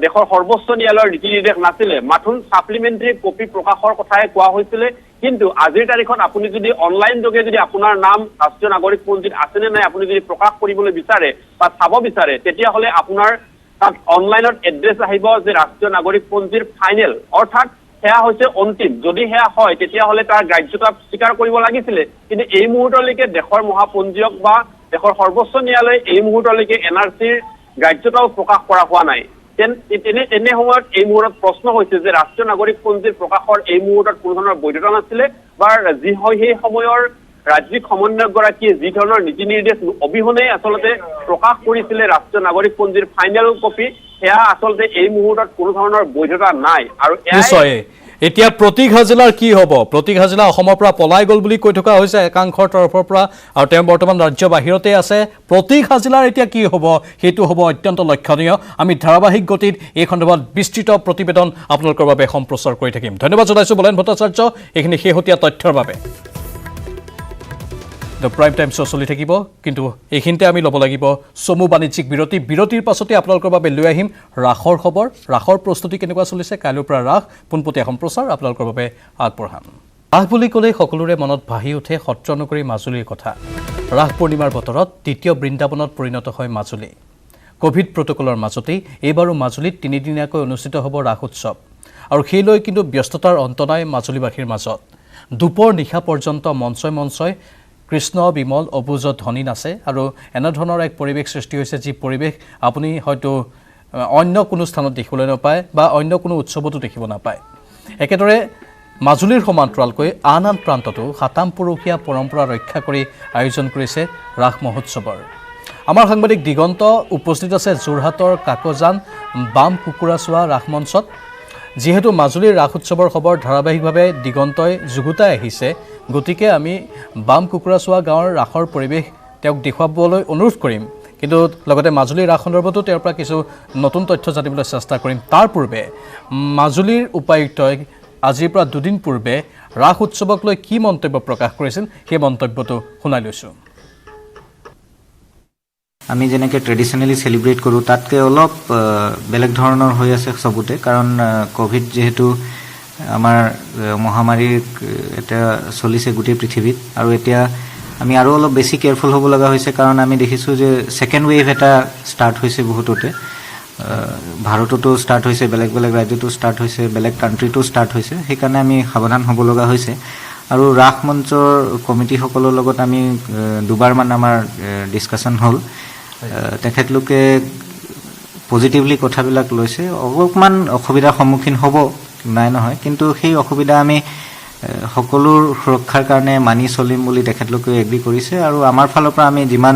দেশৰ সৰ্বোচ্চ ন্যায়ালয়ৰ নীতি নিৰ্দেশ নাছিলে, মাথোন ছাপ্লিমেণ্টাৰী কপি প্ৰকাশৰ কথাই কোৱা হৈছিলে। কিন্তু আজিৰ তাৰিখত আপুনি যদি অনলাইন যোগে যদি আপোনাৰ নাম ৰাষ্ট্ৰীয় নাগৰিকপঞ্জীত আছেনে নাই আপুনি যদি প্ৰকাশ কৰিবলৈ বিচাৰে বা চাব বিচাৰে, তেতিয়াহ'লে আপোনাৰ তাত অনলাইনত এড্ৰেছ আহিব যে ৰাষ্ট্ৰীয় নাগৰিকপঞ্জীৰ ফাইনেল, অৰ্থাৎ সেয়া হৈছে অন্তিম। যদি সেয়া হয় তেতিয়াহ'লে তাৰ গ্ৰাহ্যতা স্বীকাৰ কৰিব লাগিছিলে, কিন্তু এই মুহূৰ্তলৈকে দেশৰ মহাপঞ্জীয়ক বা দেশৰ সৰ্বোচ্চ ন্যায়ালয়ে এই মুহূৰ্তলৈকে NRCৰ গ্ৰাহ্যতাও প্ৰকাশ কৰা হোৱা নাই। তেনে সময়ত এই মুহূৰ্তত প্ৰশ্ন হৈছে যে ৰাষ্ট্ৰীয় নাগৰিকপঞ্জীৰ প্ৰকাশৰ এই মুহূৰ্তত কোনো ধৰণৰ বৈধতা নাছিলে বা যি হয় সেই সময়ৰ ৰাজ্যিক সমন্বয়কগৰাকীয়ে যি ধৰণৰ নীতি নিৰ্দেশ অবিহনে আচলতে প্ৰকাশ কৰিছিলে ৰাষ্ট্ৰীয় নাগৰিকপঞ্জীৰ ফাইনেল কপি, সেয়া আচলতে এই মুহূৰ্তত কোনো ধৰণৰ বৈধতা নাই। আৰু নিশ্চয় এতিয়া প্ৰতীক হাজেলাৰ কি হ'ব? প্ৰতীক হাজেলা অসমৰ পৰা পলাই গ'ল বুলি কৈ থকা হৈছে একাংশৰ তৰফৰ পৰা, আৰু তেওঁ বৰ্তমান ৰাজ্য বাহিৰতে আছে। প্ৰতীক হাজেলাৰ এতিয়া কি হ'ব সেইটো হ'ব অত্যন্ত লক্ষণীয়। আমি ধাৰাবাহিক গতিত এই সন্দৰ্ভত বিস্তৃত প্ৰতিবেদন আপোনালোকৰ বাবে সম্প্ৰচাৰ কৰি থাকিম। ধন্যবাদ জনাইছোঁ বলেন ভট্টাচাৰ্য এইখিনি শেহতীয়া তথ্যৰ বাবে। দ্য প্ৰাইম টাইম শ্ব' চলি থাকিব, কিন্তু এইখিনিতে আমি ল'ব লাগিব চমু বাণিজ্যিক বিৰতি। বিৰতিৰ পাছতে আপোনালোকৰ বাবে লৈ আহিম ৰাসৰ খবৰ। ৰাসৰ প্ৰস্তুতি কেনেকুৱা চলিছে, কাইলৈৰ পৰা ৰাস পোনপটীয়া সম্প্ৰচাৰ আপোনালোকৰ বাবে আগবঢ়াম। ৰাস বুলি ক'লেই সকলোৰে মনত ভাহি উঠে সত্ৰনগৰী মাজুলীৰ কথা। ৰাস পূৰ্ণিমাৰ বতৰত দ্বিতীয় বৃন্দাবনত পৰিণত হয় মাজুলী। কোভিড প্ৰট'কলৰ মাজতেই এইবাৰো মাজুলীত তিনিদিনীয়াকৈ অনুষ্ঠিত হ'ব ৰাস উৎসৱ, আৰু সেইলৈ কিন্তু ব্যস্ততাৰ অন্ত নাই মাজুলীবাসীৰ মাজত। দুপৰ নিশা পৰ্যন্ত মঞ্চই মঞ্চই কৃষ্ণ বিমল অবুজ ধ্বনি নাচে, আৰু এনেধৰণৰ এক পৰিৱেশ সৃষ্টি হৈছে যি পৰিৱেশ আপুনি হয়তো অন্য কোনো স্থানত দেখিবলৈ নাপায় বা অন্য কোনো উৎসৱতো দেখিব নাপায়। একেদৰে মাজুলীৰ সমান্তৰালকৈ আন আন প্ৰান্ততো সাতাম পুৰুষীয়া পৰম্পৰা ৰক্ষা কৰি আয়োজন কৰিছে ৰাস মহোৎসৱৰ। আমাৰ সাংবাদিক দিগন্ত উপস্থিত আছে যোৰহাটৰ কাকজান বাম কুকুৰাচোৱা ৰাস মঞ্চত। যিহেতু মাজুলীৰ ৰাস উৎসৱৰ খবৰ ধাৰাবাহিকভাৱে দিগন্তই যুগুতাই আহিছে, গতিকে আমি বাম কুকুৰাচোৱা গাঁৱৰ ৰাসৰ পৰিৱেশ তেওঁক দেখুৱাবলৈ অনুৰোধ কৰিম, কিন্তু লগতে মাজুলীৰ ৰাস সন্দৰ্ভতো তেওঁৰ পৰা কিছু নতুন তথ্য জানিবলৈ চেষ্টা কৰিম। তাৰ পূৰ্বে মাজুলীৰ উপায়ুক্তই আজিৰ পৰা দুদিন পূৰ্বে ৰাস উৎসৱক লৈ কি মন্তব্য প্ৰকাশ কৰিছিল সেই মন্তব্যটো শুনাই লৈছোঁ। আমি যেনেকৈ ট্ৰেডিশ্যনেলি চেলিব্ৰেট কৰোঁ তাতকৈ অলপ বেলেগ ধৰণৰ হৈ আছে চবতে, কাৰণ ক'ভিড যিহেতু আমাৰ মহামাৰী এতিয়া চলিছে গোটেই পৃথিৱীত, আৰু এতিয়া আমি আৰু অলপ বেছি কেয়াৰফুল হ'ব লগা হৈছে, কাৰণ আমি দেখিছোঁ যে ছেকেণ্ড ৱেভ এটা ষ্টাৰ্ট হৈছে বহুততে। ভাৰততো ষ্টাৰ্ট হৈছে, বেলেগ বেলেগ ৰাজ্যতো ষ্টাৰ্ট হৈছে, বেলেগ কাণ্ট্ৰিতো ষ্টাৰ্ট হৈছে, সেইকাৰণে আমি সাৱধান হ'ব লগা হৈছে। আৰু ৰাস মঞ্চৰ কমিটিসকলৰ লগত আমি দুবাৰমান আমাৰ ডিছকাশ্যন হ'ল। তেখেতলোকে পজিটিভলি কথাবিলাক লৈছে। অলপমান অসুবিধাৰ সন্মুখীন হ'ব, নাই নহয়, কিন্তু সেই অসুবিধা আমি সকলোৰ সুৰক্ষাৰ কাৰণে মানি চলিম বুলি তেখেতলোকে এগ্ৰী কৰিছে, আৰু আমাৰ ফালৰ পৰা আমি যিমান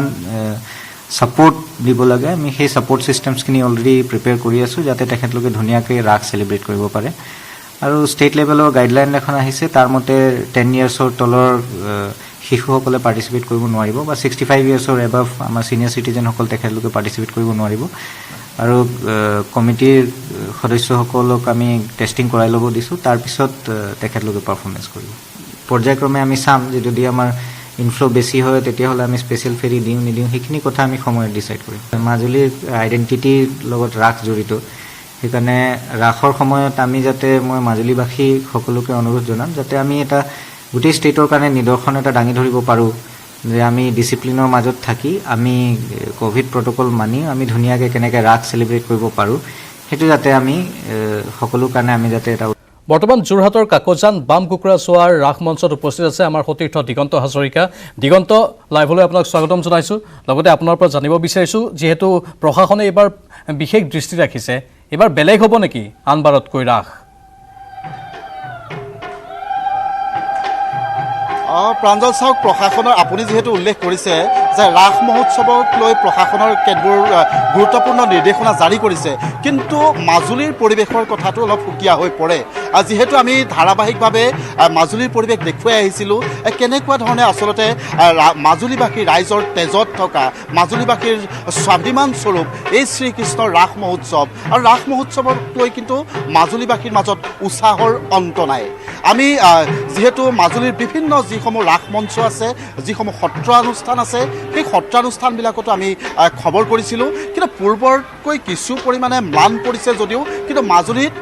ছাপোৰ্ট দিব লাগে আমি সেই ছাপোৰ্ট ছিষ্টেমছখিনি অলৰেডি প্ৰিপেয়াৰ কৰি আছোঁ, যাতে তেখেতলোকে ধুনীয়াকৈ ৰাস চেলিব্ৰেট কৰিব পাৰে। আৰু ষ্টেট লেভেলৰ গাইডলাইন এখন আহিছে, তাৰ মতে 10 yearsৰ তলৰ শিশুসকলে পাৰ্টিচিপেট কৰিব নোৱাৰিব, বা 65 yearsৰ এবাভ আমাৰ ছিনিয়ৰ চিটিজেনসকল তেখেতলোকে পাৰ্টিচিপেট কৰিব নোৱাৰিব। আৰু কমিটিৰ সদস্যসকলক আমি টেষ্টিং কৰাই ল'ব দিছোঁ, তাৰপিছত তেখেতলোকে পাৰফৰ্মেঞ্চ কৰিব। পৰ্যায়ক্ৰমে আমি চাম যে যদি আমাৰ ইনফ্ল' বেছি হয় তেতিয়াহ'লে আমি স্পেচিয়েল ফেৰী দিওঁ নিদিওঁ, সেইখিনি কথা আমি সময়ত ডিচাইড কৰিম। মাজুলীৰ আইডেণ্টিটিৰ লগত ৰাস জড়িত, সেইকাৰণে ৰাসৰ সময়ত আমি যাতে, মই মাজুলীবাসী সকলোকে অনুৰোধ জনাম যাতে আমি এটা গোটেই ষ্টেটৰ কাৰণে নিদৰ্শন এটা দাঙি ধৰিব পাৰোঁ যে আমি ডিচিপ্লিনৰ মাজত থাকি আমি ক'ভিড প্ৰট'কল মানি আমি ধুনীয়াকৈ কেনেকৈ ৰাস চেলিব্ৰেট কৰিব পাৰোঁ, সেইটো যাতে আমি সকলো কাৰণে আমি যাতে এটা বৰ্তমান যোৰহাটৰ কাকজান বাম কুকুৰাচোৱাৰ ৰাস মঞ্চত উপস্থিত আছে আমাৰ সতীৰ্থ দিগন্ত হাজৰিকা। দিগন্ত, লাইভলৈ আপোনাক স্বাগতম জনাইছোঁ। লগতে আপোনাৰ পৰা জানিব বিচাৰিছোঁ, যিহেতু প্ৰশাসনে এইবাৰ বিশেষ দৃষ্টি ৰাখিছে, এইবাৰ বেলেগ হ'ব নেকি আনবাৰতকৈ ৰাস? প্ৰাঞ্জল চাওক, প্ৰশাসনৰ আপুনি যিহেতু উল্লেখ কৰিছে যে ৰাস মহোৎসৱক লৈ প্ৰশাসনৰ কেতবোৰ গুৰুত্বপূৰ্ণ নিৰ্দেশনা জাৰি কৰিছে, কিন্তু মাজুলীৰ পৰিৱেশৰ কথাটো অলপ সুকীয়া হৈ পৰে। যিহেতু আমি ধাৰাবাহিকভাৱে মাজুলীৰ পৰিৱেশ দেখুৱাই আহিছিলোঁ, কেনেকুৱা ধৰণে আচলতে মাজুলীবাসী ৰাইজৰ তেজত থকা মাজুলীবাসীৰ স্বাভিমান স্বৰূপ এই শ্ৰীকৃষ্ণৰ ৰাস মহোৎসৱ, আৰু ৰাস মহোৎসৱক লৈ কিন্তু মাজুলীবাসীৰ মাজত উৎসাহৰ অন্ত নাই। আমি যিহেতু মাজুলীৰ বিভিন্ন যিসমূহ ৰাস মঞ্চ আছে, যিসমূহ সত্ৰানুষ্ঠান আছে, সেই সত্ৰানুষ্ঠানবিলাকতো আমি খবৰ কৰিছিলোঁ, কিন্তু পূৰ্বতকৈ কিছু পৰিমাণে ম্লান পৰিছে যদিও কিন্তু মাজুলীত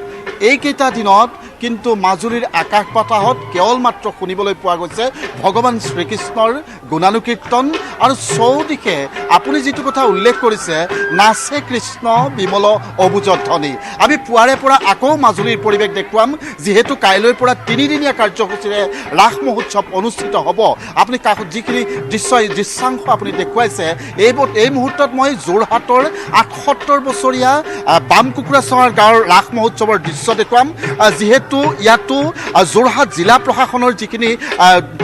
এইকেইটা দিনত কিন্তু মাজুলীৰ আকাশ বতাহত কেৱল মাত্ৰ শুনিবলৈ পোৱা গৈছে ভগৱান শ্ৰীকৃষ্ণৰ গুণানুকীৰ্তন, আৰু চৌদিশে আপুনি যিটো কথা উল্লেখ কৰিছে, নাচে কৃষ্ণ বিমল অবুজত ধ্বনি। আমি পুৱাৰে পৰা আকৌ মাজুলীৰ পৰিৱেশ দেখুৱাম, যিহেতু কাইলৈৰ পৰা 3দিনীয়া কাৰ্যসূচীৰে ৰাস মহোৎসৱ অনুষ্ঠিত হ'ব। আপুনি যিখিনি দৃশ্যাংশ আপুনি দেখুৱাইছে, এই মুহূৰ্তত মই যোৰহাটৰ 78 বছৰীয়া বাম কুকুৰাচোৱাৰ গাঁৱৰ ৰাস মহোৎসৱৰ দৃশ্য দেখুৱাম, যিহেতু ইয়াতো যোৰহাট জিলা প্ৰশাসনৰ যিখিনি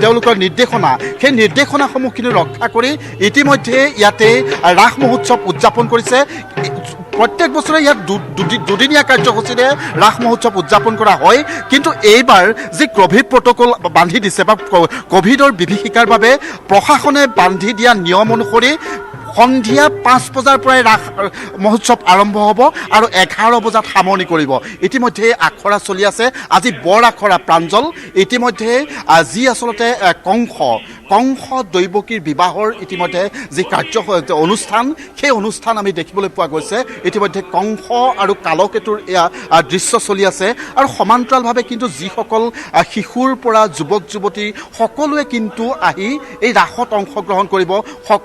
তেওঁলোকৰ নিৰ্দেশনা, সেই নিৰ্দেশনাসমূহখিনি ৰক্ষা কৰি ইতিমধ্যে ইয়াতে ৰাস মহোৎসৱ উদযাপন কৰিছে। প্ৰত্যেক বছৰে ইয়াত দুদিনীয়া কাৰ্যসূচীৰে ৰাস মহোৎসৱ উদযাপন কৰা হয়, কিন্তু এইবাৰ যি ক'ভিড প্ৰট'কল বান্ধি দিছে বা ক'ভিডৰ বিভীষিকাৰ বাবে প্ৰশাসনে বান্ধি দিয়া নিয়ম অনুসৰি সন্ধিয়া 5 বজাৰ পৰাই ৰাস মহোৎসৱ আৰম্ভ হ'ব আৰু 11 বজাত সামৰণি কৰিব। ইতিমধ্যে আখৰা চলি আছে, আজি বৰ আখৰা প্ৰাঞ্জল। ইতিমধ্যে যি আচলতে কংস দৈৱকীৰ বিবাহৰ ইতিমধ্যে যি অনুষ্ঠান, সেই অনুষ্ঠান আমি দেখিবলৈ পোৱা গৈছে। ইতিমধ্যে কংস আৰু কালকেতুৰ এয়া দৃশ্য চলি আছে, আৰু সমান্তৰালভাৱে কিন্তু যিসকল শিশুৰ পৰা যুৱক যুৱতী সকলোৱে কিন্তু আহি এই ৰাসত অংশগ্ৰহণ কৰিব।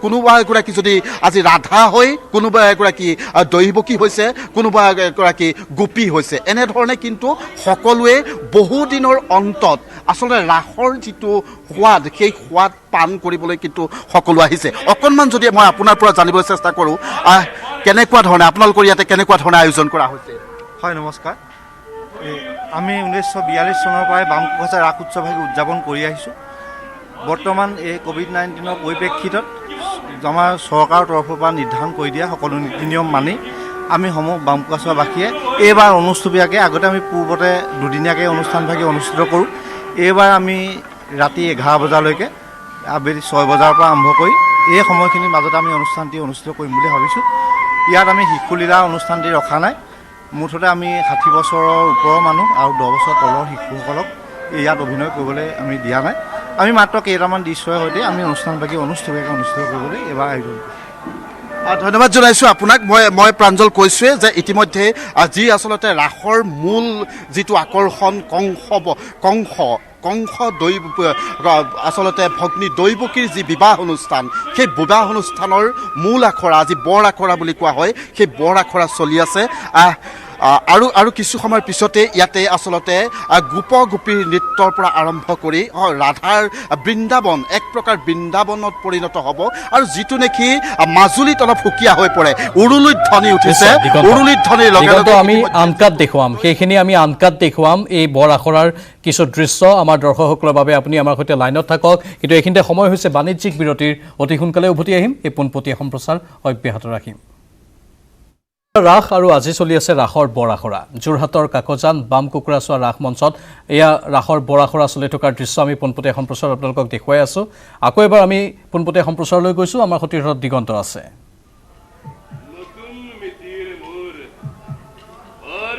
কোনোবা এগৰাকী যদি আজি ৰাধা হৈ, কোনোবা এগৰাকী দৈৱকী হৈছে, কোনোবা এগৰাকী গোপী হৈছে, এনেধৰণে কিন্তু সকলোৱে বহুদিনৰ অন্তত আচলতে ৰাসৰ যিটো সোৱাদ, সেই সোৱাদ পান কৰিবলৈ কিন্তু সকলো আহিছে। অকণমান যদি মই আপোনাৰ পৰা জানিবলৈ চেষ্টা কৰোঁ, কেনেকুৱা ধৰণে আপোনালোকৰ ইয়াতে কেনেকুৱা ধৰণে আয়োজন কৰা হৈছে? হয়, নমস্কাৰ। আমি 1942 চনৰ পৰাই বাম কুকুৰাচোৱাৰ ৰাস উৎসৱ উদযাপন কৰি আহিছোঁ। বৰ্তমান এই COVID-19ৰ পৰিপ্ৰেক্ষিতত আমাৰ চৰকাৰৰ তৰফৰ পৰা নিৰ্ধাৰণ কৰি দিয়া সকলো নীতি নিয়ম মানি আমি সমূহ বাম কুকুৰাচোৱাবাসীয়ে এইবাৰ অনুষ্ঠীয়াকৈ, আগতে আমি পূৰ্বতে দুদিনীয়াকৈ অনুষ্ঠানভাগি অনুষ্ঠিত কৰোঁ। এইবাৰ আমি ৰাতি 11 বজালৈকে, আবেলি 6 বজাৰ পৰা আৰম্ভ কৰি এই সময়খিনিৰ মাজতে আমি অনুষ্ঠানটি অনুষ্ঠিত কৰিম বুলি ভাবিছোঁ। ইয়াত আমি শিশুলীলা অনুষ্ঠানটি ৰখা নাই। মুঠতে আমি 60 বছৰৰ ওপৰৰ মানুহ আৰু 10 বছৰ তলৰ শিশুসকলক ইয়াত অভিনয় কৰিবলৈ আমি দিয়া নাই। আমি মাত্ৰ কেইটামান দৃশ্যৰ সৈতে আমি অনুষ্ঠানভাগি অনুষ্ঠিত কৰিবলৈ এইবাৰ আয়োজন কৰিছোঁ। ধন্যবাদ জনাইছোঁ আপোনাক। মই প্ৰাঞ্জল কৈছোঁৱে যে ইতিমধ্যে যি আচলতে ৰাসৰ মূল যিটো আকৰ্ষণ কংস আচলতে ভগ্নী দৈৱকীৰ যি বিবাহ অনুষ্ঠান, সেই বিবাহ অনুষ্ঠানৰ মূল আখৰা, আজি বৰ আখৰা বুলি কোৱা হয়, সেই বৰ আখৰা চলি আছে। আৰু কিছু সময়ৰ পিছতে ইয়াতে আচলতে গোপীৰ নৃত্যৰ পৰা আৰম্ভ কৰি ৰাধাৰ বৃন্দাবন, এক প্ৰকাৰ বৃন্দাবনত পৰিণত হ'ব, আৰু যিটো নেকি মাজুলীত অলপ সুকীয়া হৈ পৰে। উৰুলিত ধ্বনি উঠিছে, উৰুলিত ধ্বনিৰ লগে লগে আমি আনকাট দেখুৱাম, সেইখিনি আমি আনকাট দেখুৱাম। এই বৰ আখৰাৰ কিছু দৃশ্য আমাৰ দৰ্শকসকলৰ বাবে আপুনি আমাৰ সৈতে লাইনত থাকক। কিন্তু এইখিনিতে সময় হৈছে বাণিজ্যিক বিৰতিৰ। অতি সোনকালে উভতি আহিম, এই পোনপটীয়া সম্প্ৰচাৰ অব্যাহত ৰাখিম। ৰাস আৰু আজি চলি আছে ৰাসৰ বৰ আখৰা। যোৰহাটৰ কাকজান বাম কুকুৰাচোৱা ৰাস মঞ্চত এয়া ৰাসৰ বৰ আখৰা চলি থকাৰ দৃশ্য আমি পোনপটীয়া সম্প্ৰচাৰ আপোনালোকক দেখুৱাই আছোঁ। আকৌ এবাৰ আমি পোনপটীয়া সম্প্ৰচাৰলৈ গৈছোঁ, আমাৰ সতীৰ্থ দিগন্ত আছে।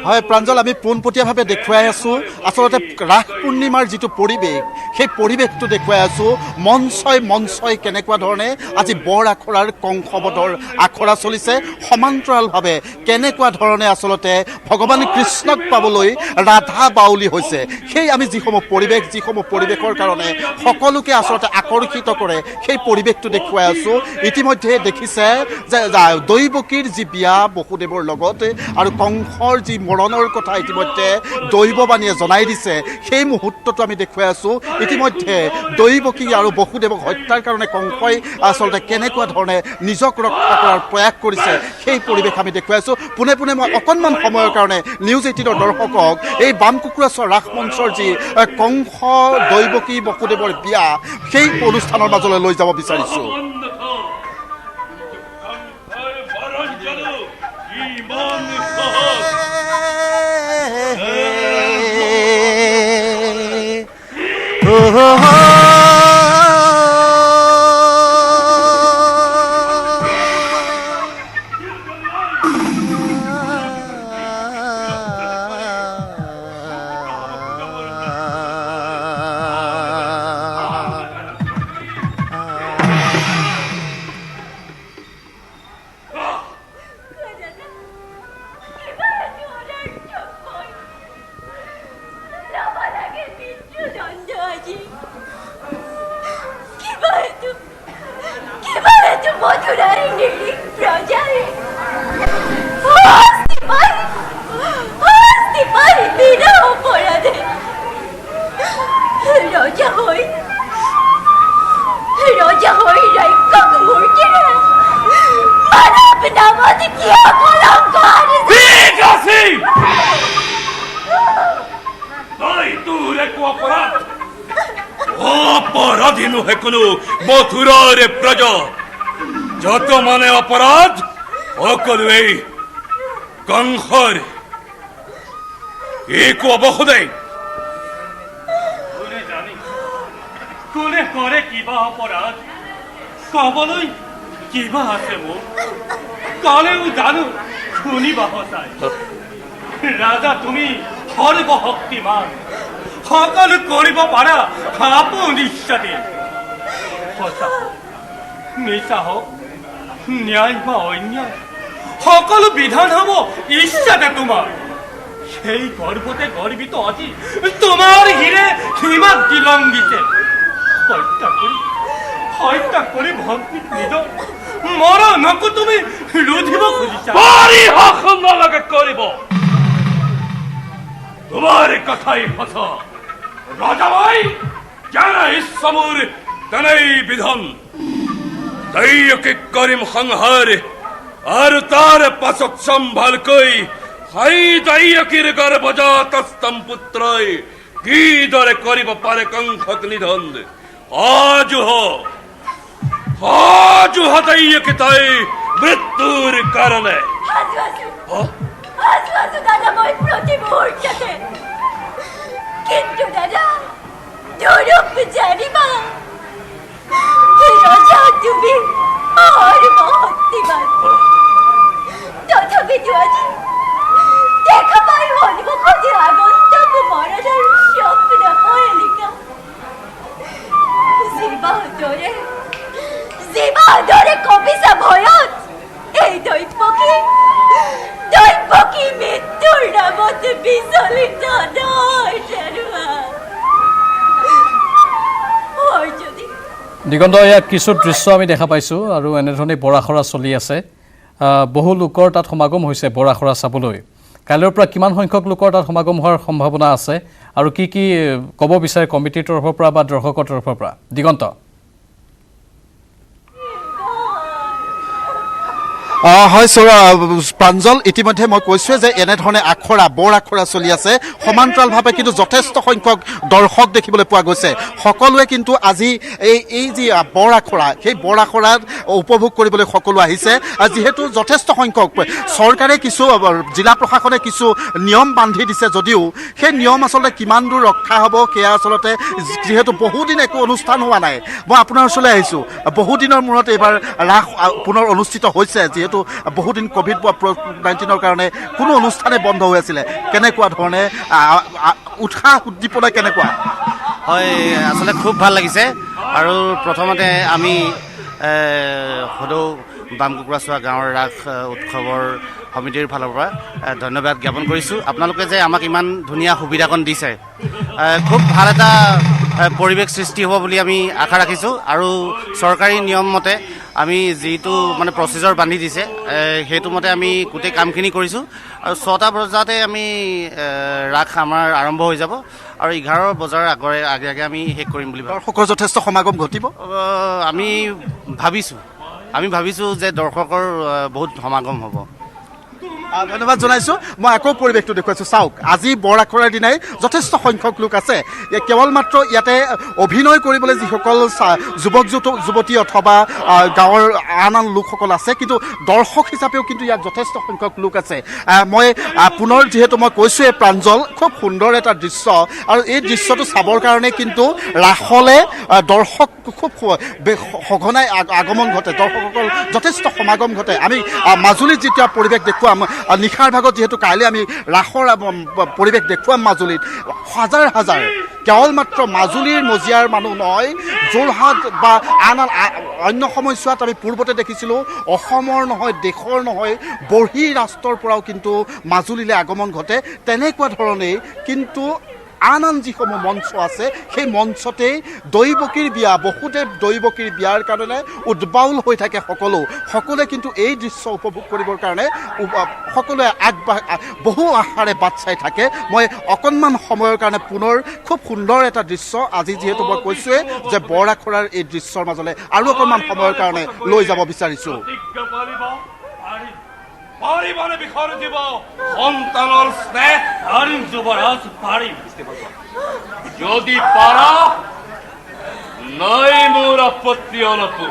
হয় প্ৰাঞ্জল, আমি পোনপটীয়াভাৱে দেখুৱাই আছোঁ আচলতে ৰাস পূৰ্ণিমাৰ যিটো পৰিৱেশ, সেই পৰিৱেশটো দেখুৱাই আছোঁ। মঞ্চই কেনেকুৱা ধৰণে আজি বৰ আখৰাৰ কংসবধৰ আখৰা চলিছে, সমান্তৰালভাৱে কেনেকুৱা ধৰণে আচলতে ভগৱান কৃষ্ণক পাবলৈ ৰাধা বাউলী হৈছে। সেই আমি যিসমূহ পৰিৱেশৰ কাৰণে সকলোকে আচলতে আকৰ্ষিত কৰে সেই পৰিৱেশটো দেখুৱাই আছোঁ। ইতিমধ্যে দেখিছে যে দৈৱকীৰ যি বিয়া বসুদেৱৰ লগতে আৰু কংসৰ যি মৰণৰ কথা ইতিমধ্যে দৈৱবাণীয়ে জনাই দিছে, সেই মুহূৰ্তটো আমি দেখুৱাই আছোঁ। ইতিমধ্যে দৈৱকী আৰু বসুদেৱক হত্যাৰ কাৰণে কংসই আচলতে কেনেকুৱা ধৰণে নিজক ৰক্ষা কৰাৰ প্ৰয়াস কৰিছে সেই পৰিৱেশ আমি দেখুৱাই আছোঁ। পোনে মই অকণমান সময়ৰ কাৰণে নিউজ 18ৰ দৰ্শকক এই বামকুকুৰাচৰ ৰাস মঞ্চৰ যি কংস দৈৱকী বসুদেৱৰ বিয়া সেই অনুষ্ঠানৰ মাজলৈ লৈ যাব বিচাৰিছোঁ। অপৰাধী নুহে কোনো মথুৰাৰ প্ৰজা, যত মানে অপৰাধ সকলোই কংসৰ একো অবসদে। কোনে কৰে কিবা অপৰাধ কবলৈ কিবা আছে মোৰ, কলেও জানো শুনিবা সঁচাই। ৰাজা তুমি সৰ্বশক্তিমান, সকলো কৰিব পাৰা আপোন ইচ্ছাতে। সঁচা হওক মিছা হওক ন্যায় বা অন্যায় সকলো বিধান হব ইচ্ছাতে তোমাৰ। সেই গৰ্ভতে গৰ্বিত আজি তোমাৰ হীৰে সীমা দিলংগিছে। হত্যা কৰি ভক্তিক নিজৰ মৰণকো তুমি ৰুধিব খুজিছা। নালাগে কৰিব, তোমাৰ কথাই সঁচা। ৰাজাবাই যেনে ইচ্ছাবোৰ তেনেই বিধান। দৈয়কে কৰিম সংহাৰ আৰু তাৰ পাছত সম্ভালকৈ হাই দৈয়কীৰ গৰ্ভজাত স্তম পুত্ৰই কিদৰে কৰিব পাৰে কংসক নিধন। আজু দৈয়কে তাই মৃত্যুৰ কাৰণে। কিন্তু দাদা দুৰূপ জানিবা, ৰাজা তুমি মহত্তিমান। তথাপি আজি দেখা পাই সন্মুখ যে আগন্তক মৰণৰ স্বপ্ন এলিকা। জীৱাদৰে কবিছা ভয়ত এই দৈৱকী মৃত্যুৰ নামত বিচলিত নহয়। দিগন্ত, এয়া কিছু দৃশ্য আমি দেখা পাইছোঁ আৰু এনেধৰণে বৰাখৰা চলি আছে। বহু লোকৰ তাত সমাগম হৈছে বৰাখৰা চাবলৈ। কাইলৈৰ পৰা কিমান সংখ্যক লোকৰ তাত সমাগম হোৱাৰ সম্ভাৱনা আছে আৰু কি ক'ব বিচাৰে কমিটিৰ তৰফৰ পৰা বা দৰ্শকৰ তৰফৰ পৰা? দিগন্ত। হয় প্ৰাঞ্জল, ইতিমধ্যে মই কৈছোঁৱে যে এনেধৰণে বৰ আখৰা চলি আছে সমান্তৰালভাৱে, কিন্তু যথেষ্ট সংখ্যক দৰ্শক দেখিবলৈ পোৱা গৈছে। সকলোৱে কিন্তু আজি এই যি বৰ আখৰা, সেই বৰ আখৰাত উপভোগ কৰিবলৈ সকলো আহিছে। যিহেতু যথেষ্ট সংখ্যক চৰকাৰে জিলা প্ৰশাসনে কিছু নিয়ম বান্ধি দিছে যদিও সেই নিয়ম আচলতে কিমান দূৰ ৰক্ষা হ'ব সেয়া আচলতে, যিহেতু বহুদিন একো অনুষ্ঠান হোৱা নাই। মই আপোনাৰ ওচৰলৈ আহিছোঁ, বহুদিনৰ মূৰত এইবাৰ ৰাস পুনৰ অনুষ্ঠিত হৈছে। যিহেতু যিহেতু বহুদিন COVID-19 কাৰণে কোনো অনুষ্ঠানে বন্ধ হৈ আছিলে কেনেকুৱা ধৰণে উৎসাহ উদ্দীপনা কেনেকুৱা হয় আচলতে খুব ভাল লাগিছে আৰু প্ৰথমতে আমি সদৌ বাম কুকুৰাচোৱা গাঁৱৰ ৰাস উৎসৱৰ সমিতিৰ ফালৰ পৰা ধন্যবাদ জ্ঞাপন কৰিছোঁ আপোনালোকে যে আমাক ইমান ধুনীয়া সুবিধাকণ দিছে খুব ভাল এটা পৰিৱেশ সৃষ্টি হ'ব বুলি আমি আশা ৰাখিছোঁ আৰু চৰকাৰী নিয়ম মতে আমি যিটো মানে প্ৰচিজৰ বান্ধি দিছে সেইটো মতে আমি গোটেই কামখিনি কৰিছোঁ আৰু 6টা বজাতে আমি ৰাস আমাৰ আৰম্ভ হৈ যাব আৰু 11 বজাৰ আগে আগে আমি শেষ কৰিম বুলি দৰ্শকৰ যথেষ্ট সমাগম ঘটিব আমি ভাবিছোঁ যে দৰ্শকৰ বহুত সমাগম হ'ব ধন্যবাদ জনাইছোঁ মই আকৌ পৰিৱেশটো দেখুৱাইছোঁ চাওক আজি বৰ আখৰাৰ দিনাই যথেষ্ট সংখ্যক লোক আছে কেৱল মাত্ৰ ইয়াতে অভিনয় কৰিবলৈ যিসকল যুৱক যুৱতী অথবা গাঁৱৰ আন লোকসকল আছে কিন্তু দৰ্শক হিচাপেও কিন্তু ইয়াত যথেষ্ট সংখ্যক লোক আছে মই পুনৰ যিহেতু মই কৈছোঁৱেই প্ৰাঞ্জল খুব সুন্দৰ এটা দৃশ্য আৰু এই দৃশ্যটো চাবৰ কাৰণে কিন্তু ৰাসলৈ দৰ্শক খুব সঘনাই আগমন ঘটে দৰ্শকসকল যথেষ্ট সমাগম ঘটে আমি মাজুলীত যেতিয়া পৰিৱেশ দেখুৱাম নিশাৰ ভাগত যিহেতু কাইলৈ আমি ৰাসৰ পৰিৱেশ দেখুৱাম মাজুলীত হাজাৰ হাজাৰ কেৱল মাত্ৰ মাজুলীৰ মজিয়াৰ মানুহ নহয় যোৰহাট বা আন অন্য সময়ছোৱাত আমি পূৰ্বতে দেখিছিলোঁ অসমৰ নহয় দেশৰ নহয় বৰ্হি ৰাষ্ট্ৰৰ পৰাও কিন্তু মাজুলীলৈ আগমন ঘটে তেনেকুৱা ধৰণেই কিন্তু আন যিসমূহ মঞ্চ আছে সেই মঞ্চতেই দৈৱকীৰ বিয়া বহুদেৱ দৈৱকীৰ বিয়াৰ কাৰণে উদ্বাউল হৈ থাকে সকলোৱে কিন্তু এই দৃশ্য উপভোগ কৰিবৰ কাৰণে সকলোৱে বহু আশাৰে বাট চাই থাকে মই অকণমান সময়ৰ কাৰণে পুনৰ খুব সুন্দৰ এটা দৃশ্য আজি যিহেতু মই কৈছোঁৱেই যে বৰ আখৰাৰ এই দৃশ্যৰ মাজলৈ আৰু অকণমান সময়ৰ কাৰণে লৈ যাব বিচাৰিছোঁ পাৰিবানে বিষয় দিব সন্তানৰ স্নেহ আৰু যুৱৰাজ পাৰিম যদি পাৰা নাই মোৰ আপত্তি অলপো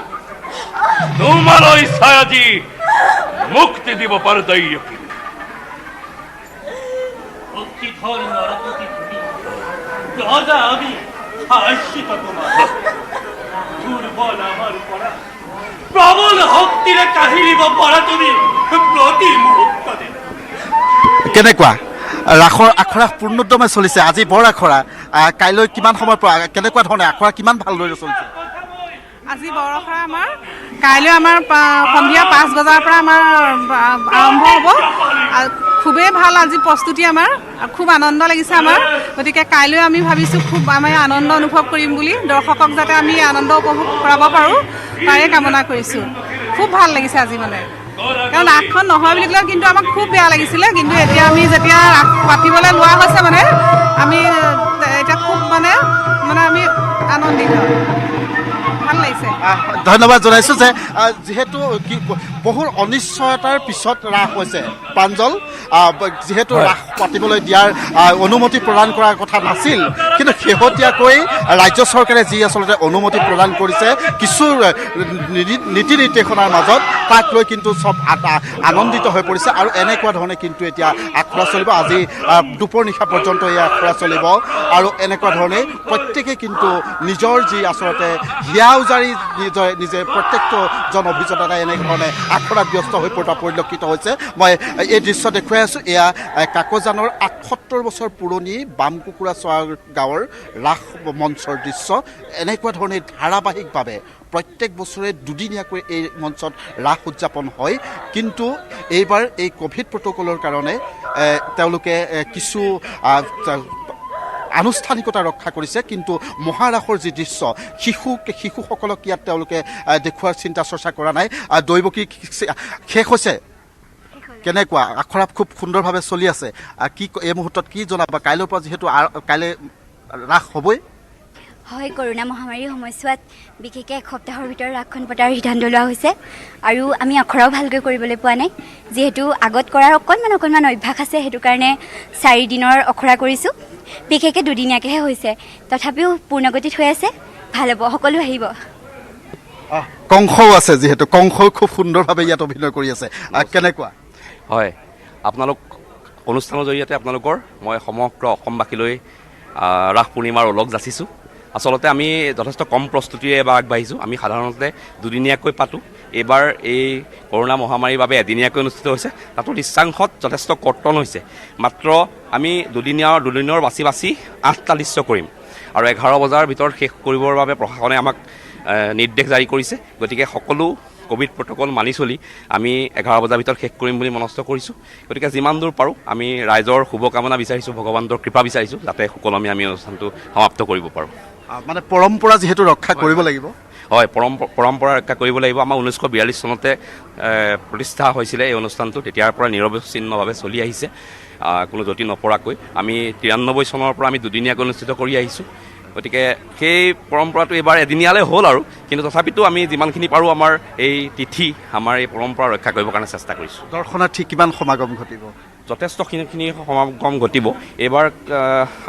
তোমালৈ চাই আজি মুক্তি দিব পাৰো দৈৱকী ভক্তি ধৰি নৰপতি তুমি ৰজা আমি আশ্ৰিত তোমাৰ দুৰ্বল আমাৰ পৰা প্ৰবল শক্তিৰে কাহিলিব পাৰা তুমি প্ৰতি মুহূৰ্ততে কেনেকুৱা ৰাসৰ আখৰা পূৰ্ণোদ্যমে চলিছে আজি বৰ আখৰা কাইলৈ কিমান সময়ৰ পৰা কেনেকুৱা ধৰণে আখৰা কিমান ভালদৰে চলিছে আজি বৰ আখৰা আমাৰ কাইলৈ আমাৰ সন্ধিয়া 5 বজাৰ পৰা আমাৰ আৰম্ভ হ'ব খুবেই ভাল আজি প্ৰস্তুতি আমাৰ খুব আনন্দ লাগিছে আমাৰ গতিকে কাইলৈ আমি ভাবিছোঁ খুব আমি আনন্দ অনুভৱ কৰিম বুলি দৰ্শকক যাতে আমি আনন্দ উপভোগ কৰাব পাৰোঁ তাৰে কামনা কৰিছোঁ খুব ভাল লাগিছে আজি মানে কাৰণ ৰাসখন নহয় বুলি ক'লে কিন্তু আমাক খুব বেয়া লাগিছিলে কিন্তু এতিয়া আমি যেতিয়া ৰাস পাতিবলৈ লোৱা হৈছে মানে আমি এতিয়া খুব মানে আমি আনন্দিত ভাল লাগিছে ধন্যবাদ জনাইছোঁ যে যিহেতু বহু অনিশ্চয়তাৰ পিছত ৰাস হৈছে প্ৰাঞ্জল যিহেতু ৰাস পাতিবলৈ দিয়াৰ অনুমতি প্ৰদান কৰাৰ কথা নাছিল কিন্তু শেহতীয়াকৈ ৰাজ্য চৰকাৰে যি আচলতে অনুমতি প্ৰদান কৰিছে কিছু নীতি নিৰ্দেশনাৰ মাজত তাক লৈ কিন্তু চব আনন্দিত হৈ পৰিছে আৰু এনেকুৱা ধৰণে কিন্তু এতিয়া আখৰা চলিব আজি দুপৰ নিশা পৰ্যন্ত এই আখৰা চলিব আৰু এনেকুৱা ধৰণে প্ৰত্যেকে কিন্তু নিজৰ যি আচলতে হিয়া উজাৰি নিজে প্ৰত্যেকজন অভিযোগতাই এনেধৰণে আখৰাত ব্যস্ত হৈ পৰা পৰিলক্ষিত হৈছে মই এই দৃশ্য দেখুৱাই আছোঁ এয়া কাকজানৰ ৭৮ বছৰ পুৰণি বাম কুকুৰাচোৱা গাঁৱৰ ৰাস মঞ্চৰ দৃশ্য এনেকুৱা ধৰণে ধাৰাবাহিকভাৱে প্ৰত্যেক বছৰে দুদিনীয়াকৈ এই মঞ্চত ৰাস উদযাপন হয় কিন্তু এইবাৰ এই ক'ভিড প্ৰট'কলৰ কাৰণে তেওঁলোকে কিছু আনুষ্ঠানিকতা ৰক্ষা কৰিছে কিন্তু মহাৰাসৰ যি দৃশ্য শিশুসকলক ইয়াত তেওঁলোকে দেখুওৱাৰ চিন্তা চৰ্চা কৰা নাই দৈৱকী শেষ হৈছে কেনেকুৱা আখৰা খুব সুন্দৰভাৱে চলি আছে কি এই মুহূৰ্তত কি জনাবা কাইলৈৰ পৰা যিহেতু কাইলৈ ৰাস হ'বই হয় কৰোনা মহামাৰীৰ সময়ছোৱাত বিশেষকৈ এসপ্তাহৰ ভিতৰত ৰাসখন পতাৰ সিদ্ধান্ত লোৱা হৈছে আৰু আমি আখৰাও ভালকৈ কৰিবলৈ পোৱা নাই যিহেতু আগত কৰাৰ অকণমান অভ্যাস আছে সেইটো কাৰণে 4 দিনৰ আখৰা কৰিছোঁ বিশেষকৈ দুদিনীয়াকৈহে হৈছে তথাপিও পূৰ্ণগতিত হৈ আছে ভাল হ'ব সকলো আহিব কংসও আছে যিহেতু কংসও খুব সুন্দৰভাৱে ইয়াত অভিনয় কৰি আছে কেনেকুৱা হয় আপোনালোক অনুষ্ঠানৰ জৰিয়তে আপোনালোকৰ মই সমগ্ৰ অসমবাসীলৈ ৰাস পূৰ্ণিমাৰ ওলগ যাচিছোঁ আচলতে আমি যথেষ্ট কম প্ৰস্তুতিৰে এবাৰ আগবাঢ়িছোঁ। আমি সাধাৰণতে দুদিনীয়াকৈ পাতোঁ। এইবাৰ এই কৰোণা মহামাৰীৰ বাবে এদিনীয়াকৈ অনুষ্ঠিত হৈছে। তাতো দৃশ্যাংশত যথেষ্ট কৰ্তন হৈছে। মাত্ৰ আমি দুদিনৰ বাছি 8টা দৃশ্য কৰিম আৰু 11 বজাৰ ভিতৰত শেষ কৰিবৰ বাবে প্ৰশাসনে আমাক নিৰ্দেশ জাৰি কৰিছে। গতিকে সকলো কোভিড প্ৰট'কল মানি চলি আমি 11 বজাৰ ভিতৰত শেষ কৰিম বুলি মনস্থ কৰিছোঁ। গতিকে যিমান দূৰ পাৰোঁ আমি ৰাইজৰ শুভকামনা বিচাৰিছোঁ, ভগৱানৰ কৃপা বিচাৰিছোঁ, যাতে সুকলমে আমি অনুষ্ঠানটো সমাপ্ত কৰিব পাৰোঁ। মানে পৰম্পৰা যিহেতু ৰক্ষা কৰিব লাগিব। হয়, পৰম্পৰা ৰক্ষা কৰিব লাগিব। আমাৰ 1942 চনতে প্ৰতিষ্ঠা হৈছিলে এই অনুষ্ঠানটো। তেতিয়াৰ পৰা নিৰৱচ্ছিন্নভাৱে চলি আহিছে, কোনো জটি নপৰাকৈ। আমি 93 চনৰ পৰা আমি দুদিনীয়াকৈ অনুষ্ঠিত কৰি আহিছোঁ। গতিকে সেই পৰম্পৰাটো এইবাৰ এদিনীয়ালৈ হ'ল আৰু, কিন্তু তথাপিতো আমি যিমানখিনি পাৰোঁ আমাৰ এই তিথি, আমাৰ এই পৰম্পৰা ৰক্ষা কৰিবৰ কাৰণে চেষ্টা কৰিছোঁ। দৰ্শনাৰ্থী কিমান সমাগম ঘটিব? যথেষ্টখিনি সমাগম ঘটিব। এইবাৰ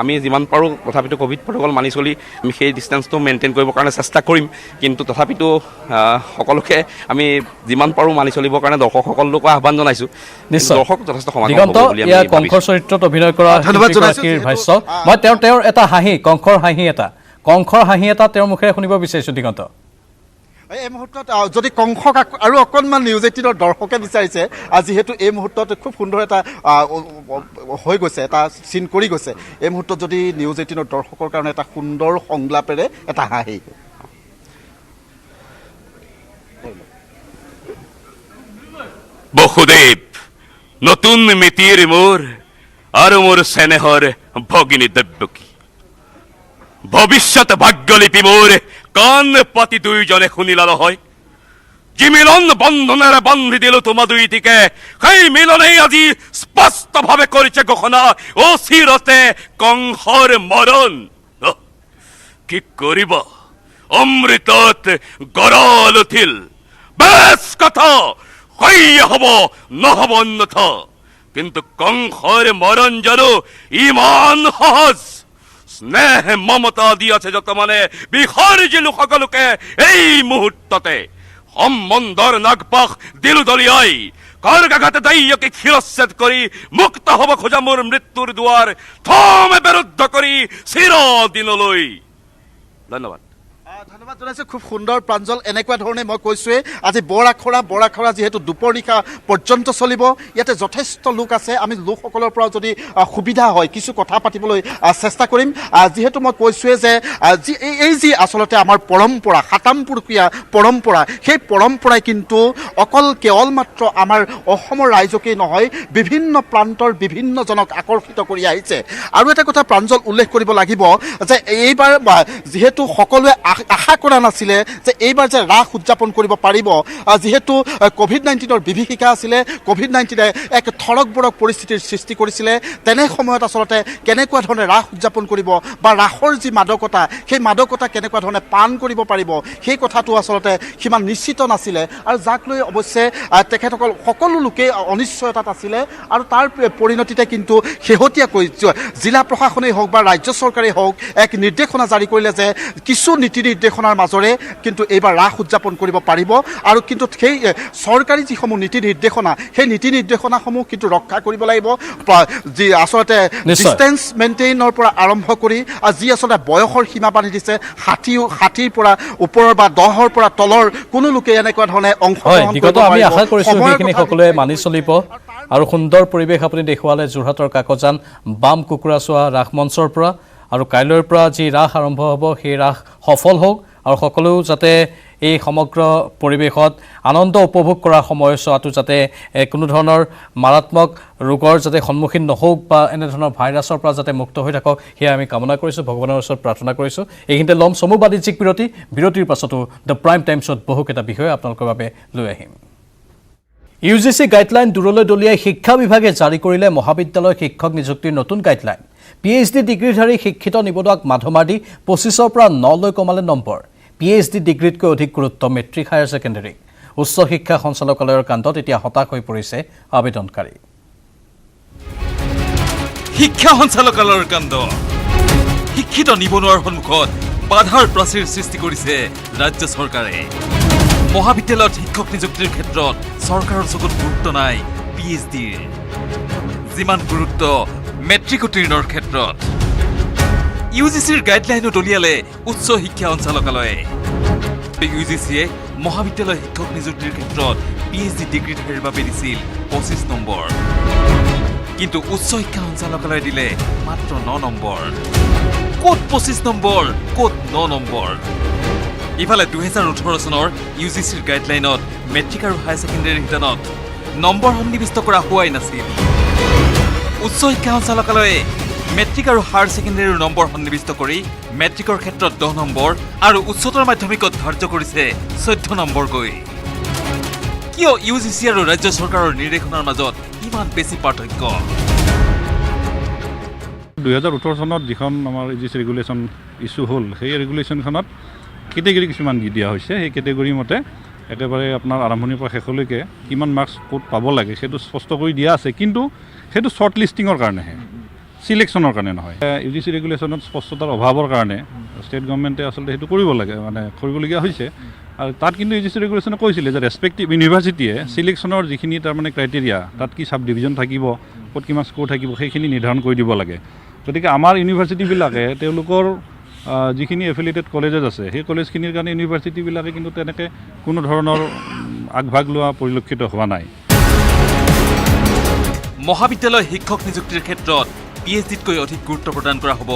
আমি যিমান পাৰোঁ তথাপিতো কোভিড প্ৰট'কল মানি চলি আমি সেই ডিষ্টেঞ্চটো মেইনটেইন কৰিবৰ কাৰণে চেষ্টা কৰিম। কিন্তু তথাপিতো সকলোকে আমি যিমান পাৰোঁ মানি চলিবৰ কাৰণে দৰ্শকসকলকো আহ্বান জনাইছোঁ। দৰ্শক যথেষ্ট সমাগম হ'ব বুলি আমি ভাবিছোঁ। কংসৰ চৰিত্ৰত অভিনয় কৰা শিল্পীগৰাকীৰ ভাষ্য। মই তেওঁৰ এটা হাঁহি, কংসৰ হাঁহি এটা তেওঁৰ মুখেৰে শুনিব বিচাৰিছোঁ। দিগন্ত, এই মুহূৰ্তত যদি কংসক আৰু অকণমান নিউজ 18ৰ দৰ্শকে বিচাৰিছে, যিহেতু এই মুহূৰ্তত খুব সুন্দৰ এটা হৈ গৈছে, এটা চিন কৰি গৈছে, এই মুহূৰ্তত যদি নিউজ 18ৰ দৰ্শকৰ কাৰণে এটা সুন্দৰ সংলাপেৰে এটা হাঁহি। বসুদেৱ, নতুন মিতিৰ মোৰ আৰু মোৰ চেনেহৰ ভগিনী দেৱকী, ভৱিষ্যত ভাগ্যলিপি মোৰ কাণ পাতি দুইজনে শুনিলা নহয়। যি মিলন বন্ধনেৰে বান্ধি দিলো তোমা দুইটিকে, সেই মিলনেই আজি স্পষ্টভাৱে কৰিছে ঘোষণা অচিৰতে কংসৰ মৰণ। কি কৰিব, অমৃতত গৰল উঠিল। বেছ কথা, হৈয়ে হ'ব, নহ'ব অন্যথা। কিন্তু কংসৰ মৰণ জানো ইমান সহজ? স্নেহ মমতা দি আছে যত মানে বিসৰ্জিলো সকলোকে এই মুহূৰ্ততে। সম্বন্ধৰ নাগপাশ দিলো দলিয়াই, কাৰ্গাঘাতে দায়কে শিৰচ্ছেদ কৰি মুক্ত হ'ব খোজা মোৰ মৃত্যুৰ দুৱাৰ থমে বিৰুদ্ধ কৰি চিৰদিনলৈ। ধন্যবাদ। ধন্যবাদ জনাইছোঁ। খুব সুন্দৰ প্ৰাঞ্জল। এনেকুৱা ধৰণে মই কৈছোঁৱেই, আজি বৰ আখৰা যিহেতু দুপৰ নিশা পৰ্যন্ত চলিব। ইয়াতে যথেষ্ট লোক আছে। আমি লোকসকলৰ পৰা যদি সুবিধা হয় কিছু কথা পাতিবলৈ চেষ্টা কৰিম। যিহেতু মই কৈছোঁৱেই যে এই যি আচলতে আমাৰ পৰম্পৰা, সাতামপুৰুষীয়া পৰম্পৰা, সেই পৰম্পৰাই কিন্তু কেৱল মাত্ৰ আমাৰ অসমৰ ৰাইজকেই নহয়, বিভিন্ন প্ৰান্তৰ বিভিন্নজনক আকৰ্ষিত কৰি আহিছে। আৰু এটা কথা প্ৰাঞ্জল উল্লেখ কৰিব লাগিব যে এইবাৰ যিহেতু সকলোৱে আশা কৰা নাছিলে যে এইবাৰ যে ৰাস উদযাপন কৰিব পাৰিব, যিহেতু কোভিড-19ৰ বিভীষিকা আছিলে, কোভিড-19 এক থৰক-বৰক পৰিস্থিতিৰ সৃষ্টি কৰিছিলে। তেনে সময়ত আচলতে কেনেকুৱা ধৰণে ৰাস উদযাপন কৰিব বা ৰাসৰ যি মাদকতা, সেই মাদকতা কেনেকুৱা ধৰণে পাণ কৰিব পাৰিব, সেই কথাটো আচলতে সিমান নিশ্চিত নাছিলে। আৰু যাক লৈ অৱশ্যে তেখেতসকল সকলো লোকেই অনিশ্চয়তাত আছিলে। আৰু তাৰ পৰিণতিতে কিন্তু শেহতীয়াকৈ জিলা প্ৰশাসনেই হওক বা ৰাজ্য চৰকাৰেই হওক এক নিৰ্দেশনা জাৰি কৰিলে যে কিছু নীতি নিৰ্দেশনাৰ মাজৰে কিন্তু এইবাৰ ৰাস উদযাপন কৰিব পাৰিব। আৰু কিন্তু সেই চৰকাৰী যিসমূহ নীতি নিৰ্দেশনা, সেই নীতি নিৰ্দেশনাসমূহ কিন্তু ৰক্ষা কৰিব লাগিব। যি আচলতে ডিষ্টেঞ্চ মেইনটেইনৰ পৰা আৰম্ভ কৰি যি আচলতে বয়সৰ সীমা বান্ধি দিছে, 60ৰ পৰা ওপৰৰ বা 10ৰ পৰা তলৰ কোনো লোকে এনেকুৱা ধৰণে অংশগ্ৰহণ কৰিব আমি আশা কৰিছোঁ সেইখিনি সকলোৱে মানি চলিব। আৰু সুন্দৰ পৰিৱেশ আপুনি দেখুৱালে যোৰহাটৰ কাকজান বাম কুকুৰাচোৱা ৰাস মঞ্চৰ পৰা। আৰু কাইলৈৰ পৰা যি ৰাস আৰম্ভ হ'ব, সেই ৰাস সফল হওক আৰু সকলো যাতে এই সমগ্ৰ পৰিৱেশত আনন্দ উপভোগ কৰাৰ সময়ছোৱাটো যাতে কোনো ধৰণৰ মাৰাত্মক ৰোগৰ যাতে সন্মুখীন নহওক বা এনেধৰণৰ ভাইৰাছৰ পৰা যাতে মুক্ত হৈ থাকক, সেয়া আমি কামনা কৰিছোঁ, ভগৱানৰ ওচৰত প্ৰাৰ্থনা কৰিছোঁ। এইখিনিতে ল'ম চমু বাণিজ্যিক বিৰতিৰ পাছতো দ্য প্ৰাইম টাইমছত বহুকেইটা বিষয় আপোনালোকৰ বাবে লৈ আহিম। UGC গাইডলাইন দূৰলৈ দলিয়াই শিক্ষা বিভাগে জাৰি কৰিলে মহাবিদ্যালয় শিক্ষক নিযুক্তিৰ নতুন গাইডলাইন। PhD ডিগ্ৰীধাৰী শিক্ষিত নিবনুৱাক মাধমাৰ্দি 25ৰ পৰা 9লৈ কমালে নম্বৰ। PhD ডিগ্ৰীতকৈ অধিক গুৰুত্ব মেট্ৰিক হায়াৰ ছেকেণ্ডেৰী। উচ্চ শিক্ষা সঞ্চালকালয়ৰ কাণ্ডত এতিয়া হতাশ হৈ পৰিছে আবেদনকাৰী। শিক্ষা সঞ্চালকালয়ৰ কাণ্ড, শিক্ষিত নিবনুৱাৰ সন্মুখত বাধাৰ প্ৰাচীৰ সৃষ্টি কৰিছে ৰাজ্য চৰকাৰে। মহাবিদ্যালয়ত শিক্ষক নিযুক্তিৰ ক্ষেত্ৰত চৰকাৰৰ চকুত গুৰুত্ব নাই PhDৰ, যিমান গুৰুত্ব মেট্ৰিক উত্তীৰ্ণৰ ক্ষেত্ৰত। ইউজিচিৰ গাইডলাইনত উলিয়ালে উচ্চ শিক্ষা সঞ্চালকালয়ে। ইউজিচিয়ে মহাবিদ্যালয় শিক্ষক নিযুক্তিৰ ক্ষেত্ৰত PhD ডিগ্ৰীধাৰীৰ বাবে দিছিল 25 নম্বৰ, কিন্তু উচ্চ শিক্ষা সঞ্চালকালয়ে দিলে মাত্ৰ 9 নম্বৰ। ক'ত 25 নম্বৰ, ক'ত 9 নম্বৰ? ইফালে 2018 চনৰ ইউজিচিৰ গাইডলাইনত মেট্ৰিক আৰু হায়াৰ ছেকেণ্ডেৰীৰ শিতানত নম্বৰ সন্নিৱিষ্ট কৰা হোৱাই নাছিল। উচ্চ শিক্ষা সঞ্চালকালয়ে মেট্ৰিক আৰু হায়াৰ ছেকেণ্ডেৰীৰ নম্বৰ সন্নিৱিষ্ট কৰি মেট্ৰিকৰ ক্ষেত্ৰত 10 নম্বৰ আৰু উচ্চতৰ মাধ্যমিকত ধাৰ্য কৰিছে 14 নম্বৰকৈ। কিয় ইউজিচি আৰু ৰাজ্য চৰকাৰৰ নিৰ্দেশনাৰ মাজত ইমান বেছি পাৰ্থক্য? 2018 চনত যিখন আমাৰ ইউজিচি ৰেগুলেশ্যন ইছ্যু হ'ল, সেই ৰেগুলেশ্যনখনত কেটেগৰী কিছুমান দি দিয়া হৈছে। সেই কেটেগৰী মতে একেবাৰে আপোনাৰ আৰম্ভণিৰ পৰা শেষলৈকে কিমান মাৰ্কছ ক'ত পাব লাগে সেইটো স্পষ্ট কৰি দিয়া আছে, কিন্তু সেইটো শ্বৰ্ট লিষ্টিঙৰ কাৰণেহে, চিলেকশ্যনৰ কাৰণে নহয়। ইউজিচি ৰেগুলেশ্যনত স্পষ্টতাৰ অভাৱৰ কাৰণে ষ্টেট গভৰ্ণমেণ্টে আচলতে সেইটো কৰিব লাগে, মানে কৰিবলগীয়া হৈছে। আৰু তাত কিন্তু ইউজিচি ৰেগুলেশ্যনে কৈছিলে যে ৰেচপেক্টিভ ইউনিভাৰ্চিটিয়ে চিলেকশ্যনৰ যিখিনি তাৰমানে ক্ৰাইটেৰিয়া, তাত কি চাব ডিভিজন থাকিব, ক'ত কিমান স্ক'ৰ থাকিব, সেইখিনি নিৰ্ধাৰণ কৰি দিব লাগে। গতিকে আমাৰ ইউনিভাৰ্চিটিবিলাকে তেওঁলোকৰ যিখিনি এফিলিয়েটেড কলেজেছ আছে, সেই কলেজখিনিৰ কাৰণে ইউনিভাৰ্চিটিবিলাকে কিন্তু তেনেকৈ কোনো ধৰণৰ আগভাগ লোৱা পৰিলক্ষিত হোৱা নাই। মহাবিদ্যালয় শিক্ষক নিযুক্তিৰ ক্ষেত্ৰত PhDতকৈ অধিক গুৰুত্ব প্ৰদান কৰা হ'ব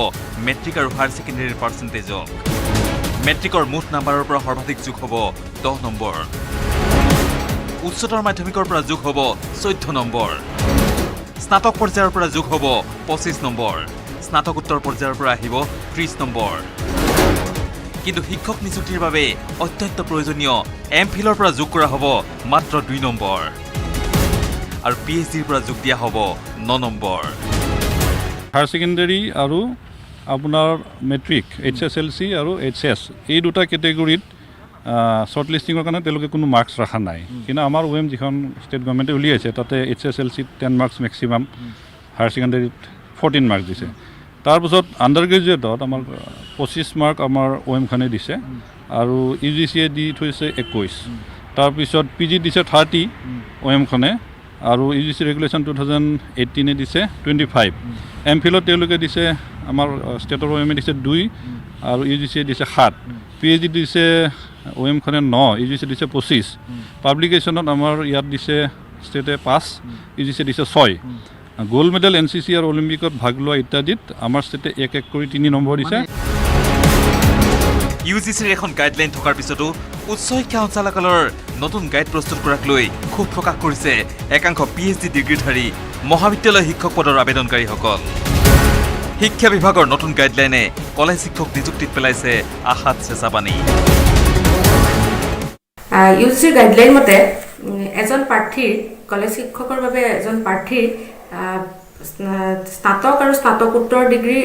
মেট্ৰিক আৰু হায়াৰ ছেকেণ্ডেৰীৰ পাৰ্চেণ্টেজক। মেট্ৰিকৰ মুঠ নাম্বাৰৰ পৰা সৰ্বাধিক যোগ হ'ব 10 নম্বৰ, উচ্চতৰ মাধ্যমিকৰ পৰা যোগ হ'ব 14 নম্বৰ, স্নাতক পৰ্যায়ৰ পৰা যোগ হ'ব 25 নম্বৰ, স্নাতকোত্তৰ পৰ্যায়ৰ পৰা আহিব 30 নম্বৰ। কিন্তু শিক্ষক নিযুক্তিৰ বাবে অত্যন্ত প্ৰয়োজনীয় MPhilৰ পৰা যোগ কৰা হ'ব মাত্ৰ 2 নম্বৰ আৰু PhDৰ পৰা যোগ দিয়া হ'ব 9 নম্বৰ। হায়াৰ ছেকেণ্ডেৰী আৰু আপোনাৰ মেট্ৰিক, HSLC আৰু HS, এই দুটা কেটেগৰীত শ্বৰ্ট লিষ্টিঙৰ কাৰণে তেওঁলোকে কোনো মাৰ্কছ ৰখা নাই। কিন্তু আমাৰ OM যিখন ষ্টেট গভৰ্ণমেণ্টে উলিয়াইছে, তাতে HSLCত 10 মাৰ্কছ মেক্সিমাম, হায়াৰ ছেকেণ্ডেৰীত 14 মাৰ্কছ দিছে। তাৰপিছত আণ্ডাৰ গ্ৰেজুৱেটত আমাৰ 25 মাৰ্ক আমাৰ OMখনে দিছে আৰু ইউজিচিয়ে দি থৈছে 21। তাৰপিছত PG দিছে 30 OMখনে আৰু ইউজিচি ৰেগুলেশ্যন 2018 দিছে 25। MPhilত তেওঁলোকে দিছে, আমাৰ ষ্টেটৰ OMে দিছে 2 আৰু ইউজিচিয়ে দিছে 7। PhD দিছে OMখনে 9, ইউজিচি দিছে 25। পাব্লিকেশ্যনত আমাৰ ইয়াত দিছে ষ্টেটে 5, ইউজিচিয়ে দিছে 6। গোল্ড মেডেল NCC আৰু অলিম্পিকত ভাগ লোৱা ইত্যাদিত আমাৰ ষ্টেটে 1-1 কৰি 3 নম্বৰ দিছে। ইউজিচিৰ এখন গাইডলাইন থকাৰ পিছতো উচ্চ শিক্ষা সঞ্চালকালয়ৰ নতুন গাইড প্ৰস্তুত কৰাক লৈ ক্ষোভ প্ৰকাশ কৰিছে একাংশ PhD ডিগ্ৰীধাৰী মহাবিদ্যালয় শিক্ষক পদৰ আবেদনকাৰীসকল। শিক্ষা বিভাগৰ নতুন গাইডলাইনে কলেজ শিক্ষক নিযুক্তিত পেলাইছে আশাত চেঁচা পানী। ইউজিচিৰ গাইডলাইন মতে এজন প্ৰাৰ্থীৰ, কলেজ শিক্ষকৰ বাবে এজন প্ৰাৰ্থীৰ স্নাতক আৰু স্নাতকোত্তৰ ডিগ্ৰী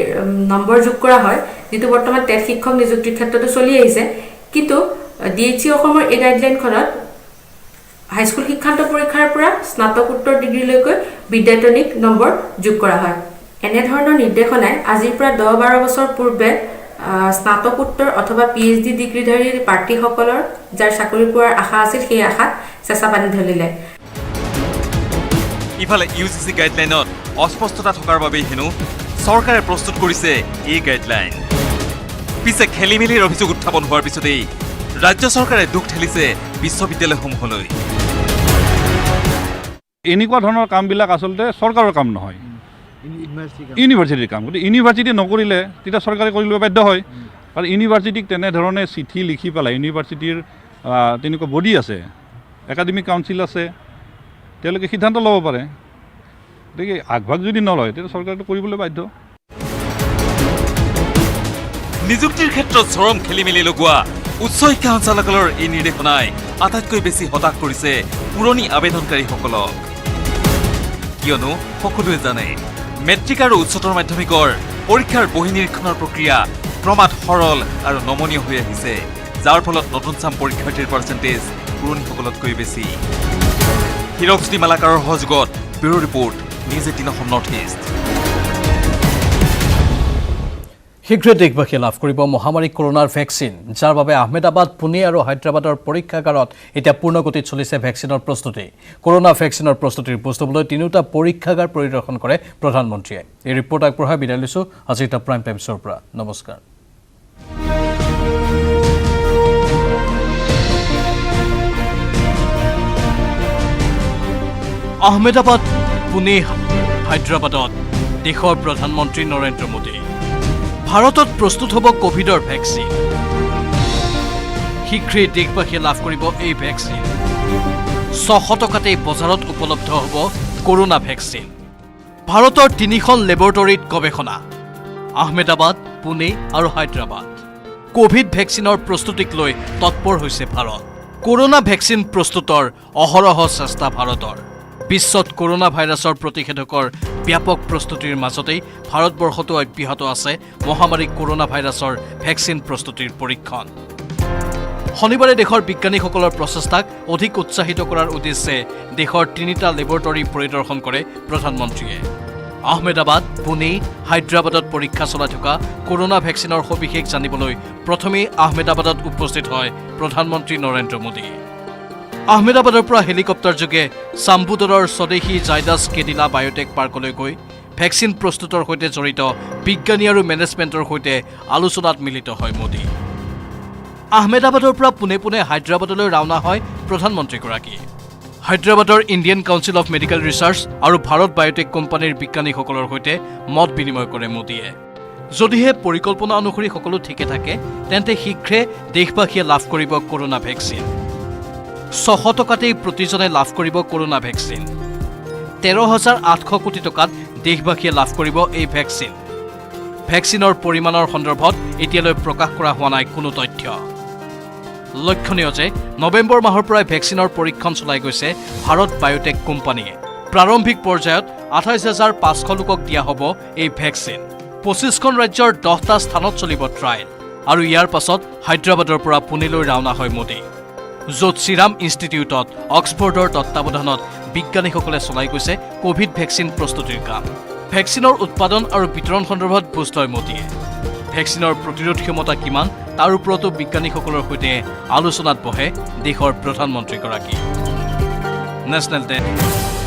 নম্বৰ যোগ কৰা হয়, যিটো বৰ্তমান টেট শিক্ষক নিযুক্তিৰ ক্ষেত্ৰতো চলি আহিছে। কিন্তু DHE অসমৰ এই গাইডলাইনখনত হাইস্কুল শিক্ষান্ত পৰীক্ষাৰ পৰা স্নাতকোত্তৰ ডিগ্ৰীলৈকে বিদ্যায়তনিক নম্বৰ যোগ কৰা হয়। এনেধৰণৰ নিৰ্দেশনাই আজিৰ পৰা 10-12 বছৰ পূৰ্বে স্নাতকোত্তৰ অথবা PhD ডিগ্ৰীধাৰী প্ৰাৰ্থীসকলৰ যাৰ চাকৰি পোৱাৰ আশা আছিল, সেই আশাত চেঁচা পানী ঢলিলে। ইফালে ইউজিচি গাইডলাইনত অস্পষ্টতা থকাৰ বাবেই হেনো চৰকাৰে প্ৰস্তুত কৰিছে এই গাইডলাইন। পিছে খেলি মেলিৰ অভিযোগ উত্থাপন হোৱাৰ পিছতেই ৰাজ্য চৰকাৰে দুখ ঠেলিছে বিশ্ববিদ্যালয়সমূহলৈ। এনেকুৱা ধৰণৰ কামবিলাক আচলতে চৰকাৰৰ কাম নহয়, ইউনিভাৰ্চিটিৰ কাম। গতিকে ইউনিভাৰ্চিটি নকৰিলে তেতিয়া চৰকাৰে কৰি ল'ব বাধ্য হয়। আৰু ইউনিভাৰ্চিটিক তেনেধৰণে চিঠি লিখি পেলাই, ইউনিভাৰ্চিটিৰ তেনেকুৱা বডি আছে, একাডেমিক কাউন্সিল আছে, তেওঁলোকে সিদ্ধান্ত ল'ব পাৰে। গতিকে আগভাগ যদি নলয় তেতিয়া চৰকাৰেতো কৰিবলৈ বাধ্য। নিযুক্তিৰ ক্ষেত্ৰত চৰম খেলি মেলি লগোৱা উচ্চ শিক্ষা সঞ্চালকালয়ৰ এই নিৰ্দেশনাই আটাইতকৈ বেছি হতাশ কৰিছে পুৰণি আবেদনকাৰীসকলক। কিয়নো সকলোৱে জানে মেট্ৰিক আৰু উচ্চতৰ মাধ্যমিকৰ পৰীক্ষাৰ বহি নিৰীক্ষণৰ প্ৰক্ৰিয়া ক্ৰমাৎ সৰল আৰু নমনীয় হৈ আহিছে, যাৰ ফলত নতুন চাম পৰীক্ষাৰ্থীৰ পাৰ্চেণ্টেজ পুৰণিসকলতকৈ বেছি। হিৰকজ্যোতি মালাকাৰৰ সহযোগত bureau report, news 18 Assam north east. শীঘ্ৰে দেশবাসীয়ে লাভ কৰিব মহামাৰী কৰোনাৰ ভেকচিন, যাৰ বাবে আহমেদাবাদ, পুনে আৰু হায়দৰাবাদৰ পৰীক্ষাগাৰত এতিয়া পূৰ্ণগতিত চলিছে ভেকচিনৰ প্ৰস্তুতি। কৰোনা ভেকচিনৰ প্ৰস্তুতিৰ বুজ ল'বলৈ তিনিওটা পৰীক্ষাগাৰ পৰিদৰ্শন কৰে প্ৰধানমন্ত্ৰীয়ে। এই ৰিপৰ্ট আগবঢ়াই বিদায় লৈছোঁ আজিৰ দ্য প্ৰাইম টাইমছৰ পৰা। নমস্কাৰ। আহমেদাবাদ, পুনে, হায়দৰাবাদত দেশৰ প্ৰধানমন্ত্ৰী নৰেন্দ্ৰ মোদী। ভাৰতত প্ৰস্তুত হ'ব কোভিডৰ ভেকচিন। শীঘ্ৰেই দেশবাসীয়ে লাভ কৰিব এই ভেকচিন। 600 টকাতেই বজাৰত উপলব্ধ হ'ব কৰোনা ভেকচিন। ভাৰতৰ 3খন লেবৰেটৰীত গৱেষণা, আহমেদাবাদ, পুনে আৰু হায়দৰাবাদ। কোভিড ভেকচিনৰ প্ৰস্তুতিক লৈ তৎপৰ হৈছে ভাৰত। কৰোনা ভেকচিন প্ৰস্তুতৰ অহৰহ চেষ্টা ভাৰতৰ। বিশ্বত কৰোনা ভাইৰাছৰ প্ৰতিষেধকৰ ব্যাপক প্ৰস্তুতিৰ মাজতেই ভাৰতবৰ্ষতো অব্যাহত আছে মহামাৰী কৰোনা ভাইৰাছৰ ভেকচিন প্ৰস্তুতিৰ পৰীক্ষণ। শনিবাৰে দেশৰ বিজ্ঞানীসকলৰ প্ৰচেষ্টাক অধিক উৎসাহিত কৰাৰ উদ্দেশ্যে দেশৰ 3টা লেবৰেটৰী পৰিদৰ্শন কৰে প্ৰধানমন্ত্ৰীয়ে। আহমেদাবাদ, পুনে, হায়দৰাবাদত পৰীক্ষা চলাই থকা কৰোনা ভেকচিনৰ সবিশেষ জানিবলৈ প্ৰথমেই আহমেদাবাদত উপস্থিত হয় প্ৰধানমন্ত্ৰী নৰেন্দ্ৰ মোদী। আহমেদাবাদৰ পৰা হেলিকপ্টাৰযোগে চাম্বুদৰৰ স্বদেশী জাইডাছ কেডিলা বায়'টেক পাৰ্কলৈ গৈ ভেকচিন প্ৰস্তুতৰ সৈতে জড়িত বিজ্ঞানী আৰু মেনেজমেণ্টৰ সৈতে আলোচনাত মিলিত হয় মোদী। আহমেদাবাদৰ পৰা পোনে পোনে হায়দৰাবাদলৈ ৰাওনা হয় প্ৰধানমন্ত্ৰীগৰাকী। হায়দৰাবাদৰ Indian council of medical research আৰু ভাৰত বায়'টেক কোম্পানীৰ বিজ্ঞানীসকলৰ সৈতে মত বিনিময় কৰে মোদীয়ে। যদিহে পৰিকল্পনা অনুসৰি সকলো ঠিকে থাকে, তেন্তে শীঘ্ৰে দেশবাসীয়ে লাভ কৰিব কৰোনা ভেকচিন। 600 টকাতেই প্ৰতিজনে লাভ কৰিব কৰোনা ভেকচিন। 13,800 কোটি টকাত দেশবাসীয়ে লাভ কৰিব এই ভেকচিন। ভেকচিনৰ পৰিমাণৰ সন্দৰ্ভত এতিয়ালৈ প্ৰকাশ কৰা হোৱা নাই কোনো তথ্য। লক্ষণীয় যে নৱেম্বৰ মাহৰ পৰাই ভেকচিনৰ পৰীক্ষণ চলাই গৈছে ভাৰত বায়'টেক কোম্পানীয়ে। প্ৰাৰম্ভিক পৰ্যায়ত 28,500 লোকক দিয়া হ'ব এই ভেকচিন। 25খন ৰাজ্যৰ 10টা স্থানত চলিব ট্ৰায়েল। আৰু ইয়াৰ পাছত হায়দৰাবাদৰ পৰা পুনেলৈ ৰাওনা হয় মোদী, য'ত চিৰাম ইনষ্টিটিউটত অক্সফৰ্ডৰ তত্বাৱধানত বিজ্ঞানীসকলে চলাই গৈছে কোভিড ভেকচিন প্ৰস্তুতিৰ কাম। ভেকচিনৰ উৎপাদন আৰু বিতৰণ সন্দৰ্ভত বুজ লয় মোদীয়ে। ভেকচিনৰ প্ৰতিৰোধ ক্ষমতা কিমান তাৰ ওপৰতো বিজ্ঞানীসকলৰ সৈতে আলোচনাত বহে দেশৰ প্ৰধানমন্ত্ৰীগৰাকী। National desk.